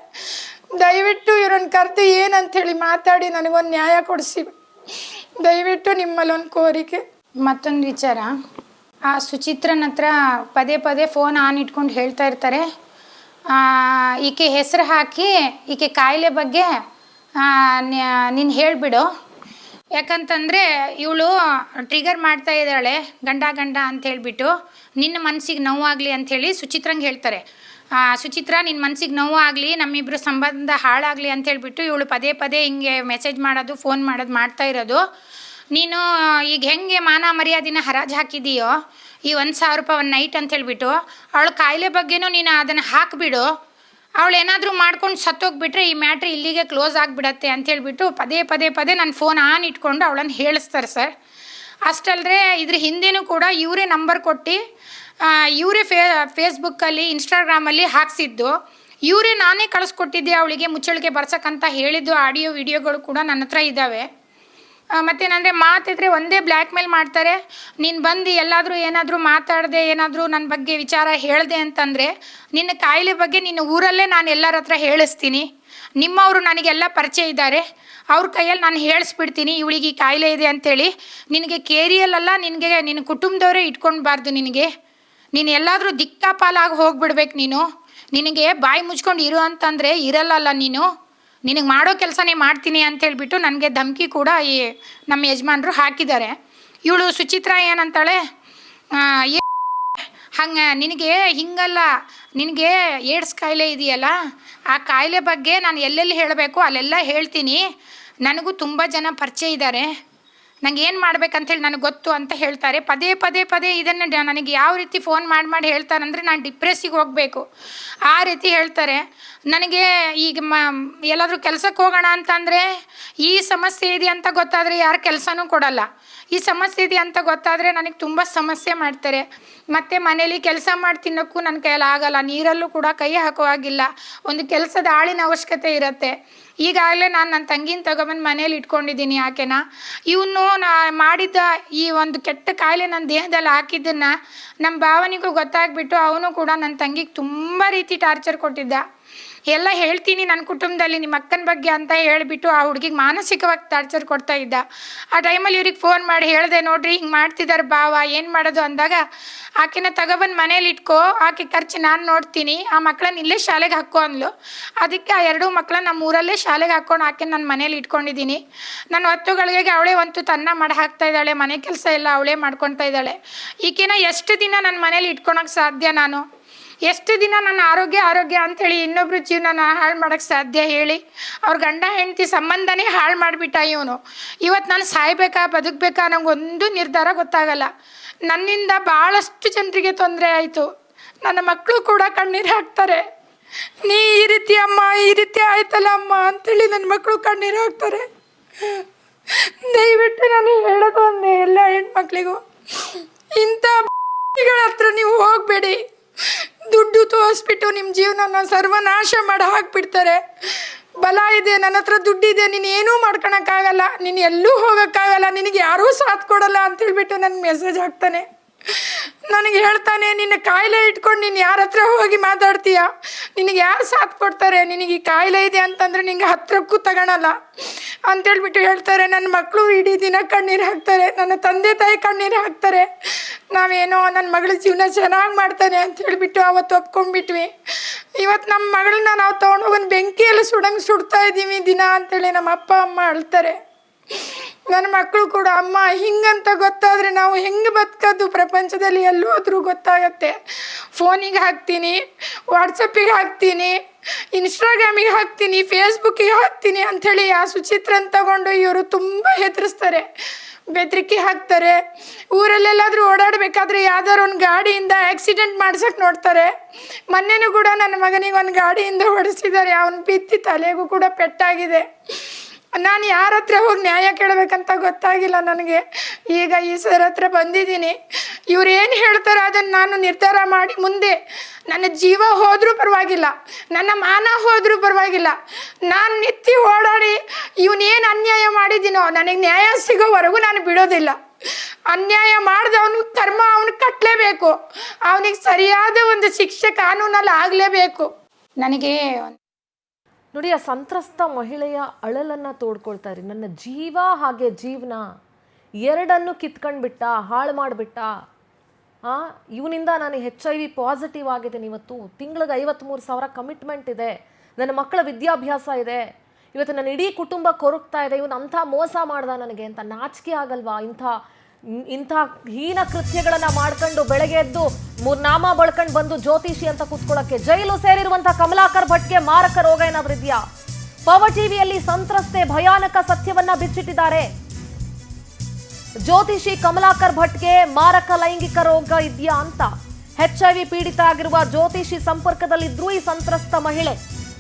ದಯವಿಟ್ಟು ಇವ್ರನ್ನ ಕರೆದು ಏನಂಥೇಳಿ ಮಾತಾಡಿ ನನಗೊಂದು ನ್ಯಾಯ ಕೊಡಿಸಿ. ದಯವಿಟ್ಟು ನಿಮ್ಮಲ್ಲೊಂದು ಕೋರಿಕೆ. ಮತ್ತೊಂದು ವಿಚಾರ, ಆ ಸುಚಿತ್ರನ ಹತ್ರ ಪದೇ ಫೋನ್ ಆನ್ ಇಟ್ಕೊಂಡು ಹೇಳ್ತಾ ಇರ್ತಾರೆ, ಈಕೆ ಹೆಸರು ಹಾಕಿ ಈಕೆ ಕಾಯಿಲೆ ಬಗ್ಗೆ ನೀನು ಹೇಳಿಬಿಡು. ಯಾಕಂತಂದರೆ ಇವಳು ಟ್ರಿಗರ್ ಮಾಡ್ತಾ ಇದ್ದಾಳೆ ಗಂಡ ಅಂತ ಹೇಳ್ಬಿಟ್ಟು, ನಿನ್ನ ಮನಸ್ಸಿಗೆ ನೋವಾಗಲಿ ಅಂಥೇಳಿ ಸುಚಿತ್ರಂಗೆ ಹೇಳ್ತಾರೆ. ಸುಚಿತ್ರ, ನಿನ್ನ ಮನಸ್ಸಿಗೆ ನೋವು ಆಗಲಿ, ನಮ್ಮಿಬ್ಬರು ಸಂಬಂಧ ಹಾಳಾಗಲಿ ಅಂಥೇಳ್ಬಿಟ್ಟು ಇವಳು ಪದೇ ಹಿಂಗೆ ಮೆಸೇಜ್ ಮಾಡೋದು ಫೋನ್ ಮಾಡೋದು ಮಾಡ್ತಾ ಇರೋದು. ನೀನು ಈಗ ಹೆಂಗೆ ಮಾನ ಮರ್ಯಾದಿನ ಹರಾಜು ಹಾಕಿದೀಯೋ ಈ 1,000 ರೂಪಾಯಿ ಒಂದು ನೈಟ್ ಅಂಥೇಳ್ಬಿಟ್ಟು, ಅವಳ ಕಾಯಿಲೆ ಬಗ್ಗೆನೂ ನೀನು ಅದನ್ನು ಹಾಕಿಬಿಡು. ಅವಳು ಏನಾದರೂ ಮಾಡ್ಕೊಂಡು ಸತ್ತೋಗ್ಬಿಟ್ರೆ ಈ ಮ್ಯಾಟ್ರ್ ಇಲ್ಲಿಗೆ ಕ್ಲೋಸ್ ಆಗಿಬಿಡತ್ತೆ ಅಂಥೇಳ್ಬಿಟ್ಟು ಪದೇ ನಾನು ಫೋನ್ ಆನ್ ಇಟ್ಕೊಂಡು ಅವಳನ್ನು ಹೇಳಿಸ್ತಾರೆ ಸರ್. ಅಷ್ಟಲ್ಲದೆ ಇದ್ರ ಹಿಂದೆನೂ ಕೂಡ ಇವರೇ ನಂಬರ್ ಕೊಟ್ಟು ಇವರೇ ಫೇಸ್ಬುಕ್ಕಲ್ಲಿ ಇನ್ಸ್ಟಾಗ್ರಾಮಲ್ಲಿ ಹಾಕ್ಸಿದ್ದು, ಇವರೇ ನಾನೇ ಕಳಿಸ್ಕೊಟ್ಟಿದ್ದೆ ಅವಳಿಗೆ ಮುಚ್ಚಳಿಕೆ ಬರ್ಸಕ್ಕಂತ ಹೇಳಿದ್ದು ಆಡಿಯೋ ವಿಡಿಯೋಗಳು ಕೂಡ ನನ್ನ ಹತ್ರ ಇದ್ದಾವೆ. ಮತ್ತೇನಂದರೆ ಮಾತಿದ್ರೆ ಒಂದೇ ಬ್ಲ್ಯಾಕ್ ಮೇಲ್ ಮಾಡ್ತಾರೆ. ನೀನು ಬಂದು ಎಲ್ಲಾದರೂ ಏನಾದರೂ ಮಾತಾಡದೆ ಏನಾದರೂ ನನ್ನ ಬಗ್ಗೆ ವಿಚಾರ ಹೇಳಿದೆ ಅಂತಂದರೆ ನಿನ್ನ ಕಾಯಿಲೆ ಬಗ್ಗೆ ನಿನ್ನ ಊರಲ್ಲೇ ನಾನು ಎಲ್ಲರ ಹತ್ರ ಹೇಳಿಸ್ತೀನಿ. ನಿಮ್ಮವರು ನನಗೆಲ್ಲ ಪರಿಚಯ ಇದ್ದಾರೆ, ಅವ್ರ ಕೈಯಲ್ಲಿ ನಾನು ಹೇಳಿಸ್ಬಿಡ್ತೀನಿ ಇವಳಿಗೆ ಈ ಕಾಯಿಲೆ ಇದೆ ಅಂಥೇಳಿ. ನಿನಗೆ ಕೇರಿಯಲ್ಲ, ನಿನ್ನ ಕುಟುಂಬದವರೇ ಇಟ್ಕೊಳ್ಬಾರ್ದು. ನೀನು ಎಲ್ಲಾದರೂ ದಿಕ್ಕಾಪಾಲಾಗಿ ಹೋಗ್ಬಿಡ್ಬೇಕು. ನಿನಗೆ ಬಾಯಿ ಮುಚ್ಕೊಂಡು ಇರು ಅಂತಂದರೆ ಇರಲ್ಲ. ನಿನಗೆ ಮಾಡೋ ಕೆಲಸನೇ ಮಾಡ್ತೀನಿ ಅಂತೇಳ್ಬಿಟ್ಟು ನನಗೆ ಧಮಕಿ ಕೂಡ ಈ ನಮ್ಮ ಯಜಮಾನರು ಹಾಕಿದ್ದಾರೆ. ಇವಳು ಸುಚಿತ್ರ ಏನಂತಾಳೆ, ಹಂಗೆ ನಿನಗೆ ಹಿಂಗಲ್ಲ, ನಿನಗೆ ಏಡ್ಸ್ ಕಾಯಿಲೆ ಇದೆಯಲ್ಲ, ಆ ಕಾಯಿಲೆ ಬಗ್ಗೆ ನಾನು ಎಲ್ಲೆಲ್ಲಿ ಹೇಳಬೇಕು ಅಲ್ಲೆಲ್ಲ ಹೇಳ್ತೀನಿ. ನನಗೂ ತುಂಬ ಜನ ಪರಿಚಯ ಇದ್ದಾರೆ, ನಂಗೆ ಏನು ಮಾಡ್ಬೇಕಂತೇಳಿ ನನಗೆ ಗೊತ್ತು ಅಂತ ಹೇಳ್ತಾರೆ. ಪದೇ ಇದನ್ನು ನನಗೆ ಯಾವ ರೀತಿ ಫೋನ್ ಮಾಡಿ ಹೇಳ್ತಾರಂದರೆ ನಾನು ಡಿಪ್ರೆಸ್ಸಿಗೆ ಹೋಗಬೇಕು ಆ ರೀತಿ ಹೇಳ್ತಾರೆ. ನನಗೆ ಈಗ ಎಲ್ಲಾದರೂ ಕೆಲಸಕ್ಕೆ ಹೋಗೋಣ ಅಂತಂದರೆ ಈ ಸಮಸ್ಯೆ ಇದೆ ಅಂತ ಗೊತ್ತಾದರೆ ಯಾರು ಕೆಲಸನೂ ಕೊಡಲ್ಲ. ಈ ಸಮಸ್ಯೆ ಇದೆ ಅಂತ ಗೊತ್ತಾದರೆ ನನಗೆ ತುಂಬ ಸಮಸ್ಯೆ ಮಾಡ್ತಾರೆ. ಮತ್ತು ಮನೇಲಿ ಕೆಲಸ ಮಾಡಿ ತಿನ್ನೋಕ್ಕೂ ನನ್ನ ಕೈಯಲ್ಲಿ ಆಗಲ್ಲ, ನೀರಲ್ಲೂ ಕೂಡ ಕೈ ಹಾಕೋ ಆಗಿಲ್ಲ. ಒಂದು ಕೆಲಸದ ಆಳಿನ ಅವಶ್ಯಕತೆ ಇರುತ್ತೆ. ಈಗಾಗಲೇ ನಾನು ನನ್ನ ತಂಗಿನ ತಗೊಬಂದು ಮನೇಲಿ ಇಟ್ಕೊಂಡಿದ್ದೀನಿ ಆಕೆನ. ಇವನು ಮಾಡಿದ್ದ ಈ ಒಂದು ಕೆಟ್ಟ ಕಾಯಿಲೆ ನನ್ನ ದೇಹದಲ್ಲಿ ಹಾಕಿದ್ದನ್ನು ನಮ್ಮ ಭಾವನಿಗೂ ಗೊತ್ತಾಗ್ಬಿಟ್ಟು ಅವನು ಕೂಡ ನನ್ನ ತಂಗಿಗೆ ತುಂಬ ರೀತಿ ಟಾರ್ಚರ್ ಕೊಟ್ಟಿದ್ದ. ಎಲ್ಲ ಹೇಳ್ತೀನಿ ನನ್ನ ಕುಟುಂಬದಲ್ಲಿ ನಿಮ್ಮ ಅಕ್ಕನ ಬಗ್ಗೆ ಅಂತ ಹೇಳಿಬಿಟ್ಟು ಆ ಹುಡುಗಿಗೆ ಮಾನಸಿಕವಾಗಿ ಟಾರ್ಚರ್ ಕೊಡ್ತಾ ಇದ್ದ. ಆ ಟೈಮಲ್ಲಿ ಇವ್ರಿಗೆ ಫೋನ್ ಮಾಡಿ ಹೇಳಿದೆ, ನೋಡ್ರಿ ಹಿಂಗೆ ಮಾಡ್ತಿದ್ದಾರೆ ಭಾವ, ಏನು ಮಾಡೋದು ಅಂದಾಗ, ಆಕೆನ ತಗೊಬಂದು ಮನೇಲಿ ಇಟ್ಕೋ, ಆಕೆ ಖರ್ಚು ನಾನು ನೋಡ್ತೀನಿ, ಆ ಮಕ್ಕಳನ್ನ ಇಲ್ಲೇ ಶಾಲೆಗೆ ಹಾಕೋ ಅಂದ್ಲು. ಅದಕ್ಕೆ ಆ 2 ಮಕ್ಕಳನ್ನ ನಮ್ಮ ಊರಲ್ಲೇ ಶಾಲೆಗೆ ಹಾಕ್ಕೊಂಡು ಆಕೆ ನನ್ನ ಮನೇಲಿ ಇಟ್ಕೊಂಡಿದ್ದೀನಿ. ನನ್ನ ಹೊತ್ತುಗಳಿಗೆ ಅವಳೇ ಒಂದು ತನ್ನ ಮಾಡಿ ಹಾಕ್ತಾ ಇದ್ದಾಳೆ, ಮನೆ ಕೆಲಸ ಎಲ್ಲ ಅವಳೇ ಮಾಡ್ಕೊತಾ ಇದ್ದಾಳೆ. ಈಕೆನ ಎಷ್ಟು ದಿನ ನನ್ನ ಮನೇಲಿ ಇಟ್ಕೊಳಕ್ಕೆ ಸಾಧ್ಯ? ನಾನು ಎಷ್ಟು ದಿನ ನನ್ನ ಆರೋಗ್ಯ ಅಂಥೇಳಿ ಇನ್ನೊಬ್ರು ಜೀವನ ಹಾಳು ಮಾಡೋಕ್ಕೆ ಸಾಧ್ಯ ಹೇಳಿ? ಅವ್ರ ಗಂಡ ಹೆಂಡತಿ ಸಂಬಂಧನೇ ಹಾಳು ಮಾಡಿಬಿಟ್ಟ ಇವನು. ಇವತ್ತು ನಾನು ಸಾಯ್ಬೇಕಾ ಬದುಕಬೇಕಾ ನನಗೊಂದು ನಿರ್ಧಾರ ಗೊತ್ತಾಗಲ್ಲ. ನನ್ನಿಂದ ಭಾಳಷ್ಟು ಜನರಿಗೆ ತೊಂದರೆ ಆಯಿತು. ನನ್ನ ಮಕ್ಕಳು ಕೂಡ ಕಣ್ಣೀರು ಹಾಕ್ತಾರೆ. ನೀ ಈ ರೀತಿ ಅಮ್ಮ, ಈ ರೀತಿ ಆಯ್ತಲ್ಲ ಅಮ್ಮ ಅಂಥೇಳಿ ನನ್ನ ಮಕ್ಕಳು ಕಣ್ಣೀರು ಹಾಕ್ತಾರೆ. ದಯವಿಟ್ಟು ನಾನು ಹೇಳೋದು ಒಂದೇ ಎಲ್ಲ ಹೆಣ್ಮಕ್ಳಿಗೂ, ಇಂಥ ಹತ್ರ ನೀವು ಹೋಗಬೇಡಿ. ದುಡ್ಡು ತೋರಿಸ್ಬಿಟ್ಟು ನಿಮ್ಮ ಜೀವನನ ಸರ್ವನಾಶ ಮಾಡಿ ಹಾಕ್ಬಿಡ್ತಾರೆ. ಬಲ ಇದೆ, ನನ್ನ ಹತ್ರ ದುಡ್ಡಿದೆ, ನೀನು ಏನೂ ಮಾಡ್ಕೊಳಕ್ಕಾಗಲ್ಲ, ನೀನು ಎಲ್ಲೂ ಹೋಗೋಕ್ಕಾಗಲ್ಲ, ನಿನಗೆ ಯಾರೂ ಸಾಥ್ ಕೊಡಲ್ಲ ಅಂತೇಳ್ಬಿಟ್ಟು ನನಗೆ ಮೆಸೇಜ್ ಹಾಕ್ತಾನೆ. ನನಗೆ ಹೇಳ್ತಾನೆ, ನಿನ್ನ ಕಾಯಿಲೆ ಇಟ್ಕೊಂಡು ನೀನು ಯಾರ ಹತ್ರ ಹೋಗಿ ಮಾತಾಡ್ತೀಯ? ನಿನಗೆ ಯಾರು ಸಾಥ್ ಕೊಡ್ತಾರೆ? ನಿನಗೆ ಈ ಕಾಯಿಲೆ ಇದೆ ಅಂತಂದರೆ ನಿಂಗೆ ಹತ್ರಕ್ಕೂ ತಗೊಳಲ್ಲ ಅಂತೇಳ್ಬಿಟ್ಟು ಹೇಳ್ತಾರೆ. ನನ್ನ ಮಕ್ಕಳು ಇಡೀ ದಿನ ಕಣ್ಣೀರು ಹಾಕ್ತಾರೆ, ನನ್ನ ತಂದೆ ತಾಯಿ ಕಣ್ಣೀರು ಹಾಕ್ತಾರೆ. ನಾವೇನೋ ನನ್ನ ಮಗಳ ಜೀವನ ಚೆನ್ನಾಗಿ ಮಾಡ್ತಾನೆ ಅಂತ ಹೇಳಿಬಿಟ್ಟು ಅವತ್ತು ಒಪ್ಕೊಂಡ್ಬಿಟ್ವಿ. ಇವತ್ತು ನಮ್ಮ ಮಗಳನ್ನ ನಾವು ತೊಗೊಂಡೋಗಿ ಬೆಂಕಿಯಲ್ಲಿ ಸುಡ್ತಾ ಇದ್ದೀವಿ ದಿನ ಅಂತೇಳಿ ನಮ್ಮ ಅಪ್ಪ ಅಮ್ಮ ಅಳ್ತಾರೆ. ನನ್ನ ಮಕ್ಕಳು ಕೂಡ ಅಮ್ಮ ಹಿಂಗಂತ ಗೊತ್ತಾದರೆ ನಾವು ಹೆಂಗೆ ಬದುಕೋದು ಪ್ರಪಂಚದಲ್ಲಿ ಎಲ್ಲೋದ್ರೂ ಗೊತ್ತಾಗತ್ತೆ. ಫೋನಿಗೆ ಹಾಕ್ತೀನಿ, ವಾಟ್ಸಪ್ಪಿಗೆ ಹಾಕ್ತೀನಿ, ಇನ್ಸ್ಟಾಗ್ರಾಮಿಗೆ ಹಾಕ್ತೀನಿ, ಫೇಸ್ಬುಕ್ಕಿಗೆ ಹಾಕ್ತೀನಿ ಅಂಥೇಳಿ ಆ ಸುಚಿತ್ರನ ತಗೊಂಡು ಇವರು ತುಂಬ ಹೆದರಿಸ್ತಾರೆ, ಬೆದರಿಕೆ ಹಾಕ್ತಾರೆ. ಊರಲ್ಲೆಲ್ಲಾದರೂ ಓಡಾಡಬೇಕಾದ್ರೆ ಯಾವ್ದಾರು ಒಂದು ಗಾಡಿಯಿಂದ ಆಕ್ಸಿಡೆಂಟ್ ಮಾಡ್ಸೋಕೆ ನೋಡ್ತಾರೆ. ಮೊನ್ನೆನೂ ಕೂಡ ನನ್ನ ಮಗನಿಗೆ ಒಂದು ಗಾಡಿಯಿಂದ ಹೊಡೆಸಿದ್ದಾರೆ, ಅವನು ಬಿತ್ತಿ ತಲೆಗೂ ಕೂಡ ಪೆಟ್ಟಾಗಿದೆ. ನಾನು ಯಾರ ಹತ್ರ ಹೋಗಿ ನ್ಯಾಯ ಕೇಳಬೇಕಂತ ಗೊತ್ತಾಗಿಲ್ಲ ನನಗೆ. ಈಗ ಈ ಸರ್ ಹತ್ರ ಬಂದಿದ್ದೀನಿ. ಇವ್ರು ಏನು ಹೇಳ್ತಾರೆ ಅದನ್ನು ನಾನು ನಿರ್ಧಾರ ಮಾಡಿ ಮುಂದೆ ನನ್ನ ಜೀವ ಹೋದರೂ ಪರವಾಗಿಲ್ಲ, ನನ್ನ ಮಾನ ಹೋದರೂ ಪರವಾಗಿಲ್ಲ, ನಾನು ನಿತ್ಯ ಓಡಾಡಿ ಇವನೇನು ಅನ್ಯಾಯ ಮಾಡಿದ್ದೀನೋ ನನಗೆ ನ್ಯಾಯ ಸಿಗೋವರೆಗೂ ನಾನು ಬಿಡೋದಿಲ್ಲ. ಅನ್ಯಾಯ ಮಾಡಿದವನು ಕರ್ಮ ಅವನು ಕಟ್ಟಲೇಬೇಕು, ಅವನಿಗೆ ಸರಿಯಾದ ಒಂದು ಶಿಕ್ಷೆ ಕಾನೂನಲ್ಲಿ ಆಗಲೇಬೇಕು. ನನಗೆ ನೋಡಿ, ಆ ಸಂತ್ರಸ್ತ ಮಹಿಳೆಯ ಅಳಲನ್ನು ತೋಡ್ಕೊಳ್ತಾ ಇರಿ. ನನ್ನ ಜೀವ ಹಾಗೆ ಜೀವನ ಎರಡನ್ನು ಕಿತ್ಕೊಂಡ್ಬಿಟ್ಟ, ಹಾಳು ಮಾಡಿಬಿಟ್ಟ. ಇವನಿಂದ ನಾನು HIV ಪಾಸಿಟಿವ್ ಆಗಿದ್ದೀನಿ. ಇವತ್ತು ತಿಂಗಳಿಗೆ 53,000 ಕಮಿಟ್ಮೆಂಟ್ ಇದೆ, ನನ್ನ ಮಕ್ಕಳ ವಿದ್ಯಾಭ್ಯಾಸ ಇದೆ, ಇವತ್ತು ನನ್ನ ಇಡೀ ಕುಟುಂಬ ಕೊರಗ್ತಾ ಇದೆ. ಇವನು ಅಂಥ ಮೋಸ ಮಾಡ್ದ ನನಗೆ ಅಂತ ನಾಚಿಕೆ ಆಗಲ್ವಾ? ಇಂಥ ಹೀನ ಕೃತ್ಯಗಳನ್ನ ಮಾಡ್ಕೊಂಡು ಬೆಳಗ್ಗೆ ಎದ್ದು 3 ನಾಮ ಬಳ್ಕೊಂಡು ಬಂದು ಜ್ಯೋತಿಷಿ ಅಂತ ಕೂತ್ಕೊಳ್ಳೋಕೆ ಜೈಲು ಸೇರಿರುವಂತಹ ಕಮಲಾಕರ್ ಭಟ್ಗೆ ಮಾರಕ ರೋಗ ಏನಾದ್ರೂ ಇದೆಯಾ? ಪವರ್ ಟಿವಿಯಲ್ಲಿ ಸಂತ್ರಸ್ತೆ ಭಯಾನಕ ಸತ್ಯವನ್ನ ಬಿಚ್ಚಿಟ್ಟಿದ್ದಾರೆ. ಜ್ಯೋತಿಷಿ ಕಮಲಾಕರ್ ಭಟ್ಗೆ ಮಾರಕ ಲೈಂಗಿಕ ರೋಗ ಇದೆಯಾ ಅಂತ. HIV ಪೀಡಿತ ಆಗಿರುವ ಜ್ಯೋತಿಷಿ ಸಂಪರ್ಕದಲ್ಲಿದ್ರು ಈ ಸಂತ್ರಸ್ತ ಮಹಿಳೆ.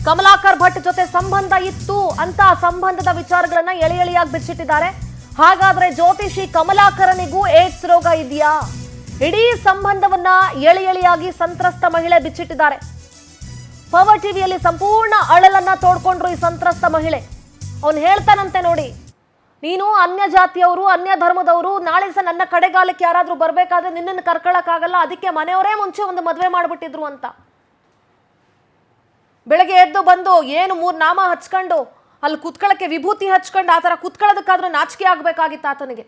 ಕಮಲಾಕರ್ ಭಟ್ ಜೊತೆ ಸಂಬಂಧ ಇತ್ತು ಅಂತ ಸಂಬಂಧದ ವಿಚಾರಗಳನ್ನ ಎಳೆ ಎಳೆಯಾಗಿ ಬಿಚ್ಚಿಟ್ಟಿದ್ದಾರೆ. ಹಾಗಾದ್ರೆ ಜ್ಯೋತಿಷಿ ಕಮಲಾಕರನಿಗೂ ಏಡ್ಸ್ ರೋಗ ಇದೆಯಾ? ಇಡೀ ಸಂಬಂಧವನ್ನ ಎಳೆ ಎಳೆಯಾಗಿ ಸಂತ್ರಸ್ತ ಮಹಿಳೆ ಬಿಚ್ಚಿಟ್ಟಿದ್ದಾರೆ. ಪವರ್ ಟಿವಿಯಲ್ಲಿ ಸಂಪೂರ್ಣ ಅಳಲನ್ನ ತೋಡ್ಕೊಂಡ್ರು ಈ ಸಂತ್ರಸ್ತ ಮಹಿಳೆ. ಅವನು ಹೇಳ್ತಾನಂತೆ, ನೋಡಿ, ನೀನು ಅನ್ಯ ಜಾತಿಯವರು, ಅನ್ಯ ಧರ್ಮದವರು, ನಾಳೆ ಸಹ ನನ್ನ ಕಡೆಗಾಲಕ್ಕೆ ಯಾರಾದ್ರೂ ಬರ್ಬೇಕಾದ್ರೆ ನಿನ್ನನ್ನು ಕರ್ಕೊಳಕ್ಕಾಗಲ್ಲ, ಅದಕ್ಕೆ ಮನೆಯವರೇ ಮುಂಚೆ ಒಂದು ಮದುವೆ ಮಾಡ್ಬಿಟ್ಟಿದ್ರು ಅಂತ. ಬೆಳಗ್ಗೆ ಎದ್ದು ಬಂದು ಏನು 3 ನಾಮ ಹಚ್ಕೊಂಡು ಅಲ್ಲಿ ಕುತ್ಕೊಳ್ಳಕ್ಕೆ ವಿಭೂತಿ ಹಚ್ಕೊಂಡು ಆ ಥರ ಕುತ್ಕೊಳ್ಳೋದಕ್ಕಾದ್ರೂ ನಾಚಿಕೆ ಆಗ್ಬೇಕಾಗಿತ್ತು ಆತನಿಗೆ.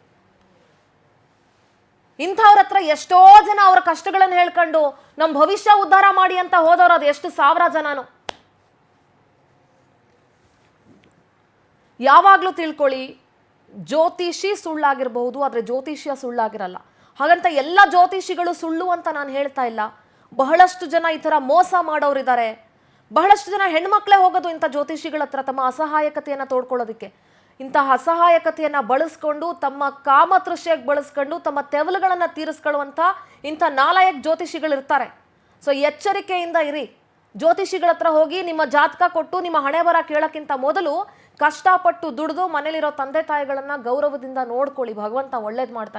ಇಂಥವ್ರ ಹತ್ರ ಎಷ್ಟೋ ಜನ ಅವರ ಕಷ್ಟಗಳನ್ನು ಹೇಳ್ಕೊಂಡು ನಮ್ಮ ಭವಿಷ್ಯ ಉದ್ಧಾರ ಮಾಡಿ ಅಂತ ಹೋದವರು ಅದು ಎಷ್ಟು ಸಾವಿರ ಜನನು. ಯಾವಾಗ್ಲೂ ತಿಳ್ಕೊಳ್ಳಿ, ಜ್ಯೋತಿಷಿ ಸುಳ್ಳಾಗಿರಬಹುದು, ಆದ್ರೆ ಜ್ಯೋತಿಷ್ಯ ಸುಳ್ಳಾಗಿರಲ್ಲ. ಹಾಗಂತ ಎಲ್ಲ ಜ್ಯೋತಿಷಿಗಳು ಸುಳ್ಳು ಅಂತ ನಾನು ಹೇಳ್ತಾ ಇಲ್ಲ. ಬಹಳಷ್ಟು ಜನ ಈ ತರ ಮೋಸ ಮಾಡೋರಿದ್ದಾರೆ. ಬಹಳಷ್ಟು ಜನ ಹೆಣ್ಮಕ್ಳೇ ಹೋಗೋದು ಇಂಥ ಜ್ಯೋತಿಷಿಗಳ ಹತ್ರ ತಮ್ಮ ಅಸಹಾಯಕತೆಯನ್ನ ತೋಡ್ಕೊಳ್ಳೋದಕ್ಕೆ. ಇಂತಹ ಅಸಹಾಯಕತೆಯನ್ನ ಬಳಸ್ಕೊಂಡು ತಮ್ಮ ಕಾಮತೃಷ್ಯಕ್ಕೆ ಬಳಸ್ಕೊಂಡು ತಮ್ಮ ತೆವಲುಗಳನ್ನ ತೀರಿಸ್ಕೊಳ್ಳುವಂಥ ಇಂಥ ನಾಲಾಯಕ್ ಜ್ಯೋತಿಷಿಗಳಿರ್ತಾರೆ. ಸೊ ಎಚ್ಚರಿಕೆಯಿಂದ ಇರಿ. ಜ್ಯೋತಿಷಿಗಳ ಹತ್ರ ಹೋಗಿ ನಿಮ್ಮ ಜಾತಕ ಕೊಟ್ಟು ನಿಮ್ಮ ಹಣೆ ಬರ ಕೇಳೋಕ್ಕಿಂತ ಮೊದಲು ಕಷ್ಟಪಟ್ಟು ದುಡಿದು ಮನೇಲಿರೋ ತಂದೆ ತಾಯಿಗಳನ್ನ ಗೌರವದಿಂದ ನೋಡ್ಕೊಳ್ಳಿ. ಭಗವಂತ ಒಳ್ಳೇದು ಮಾಡ್ತಾನೆ.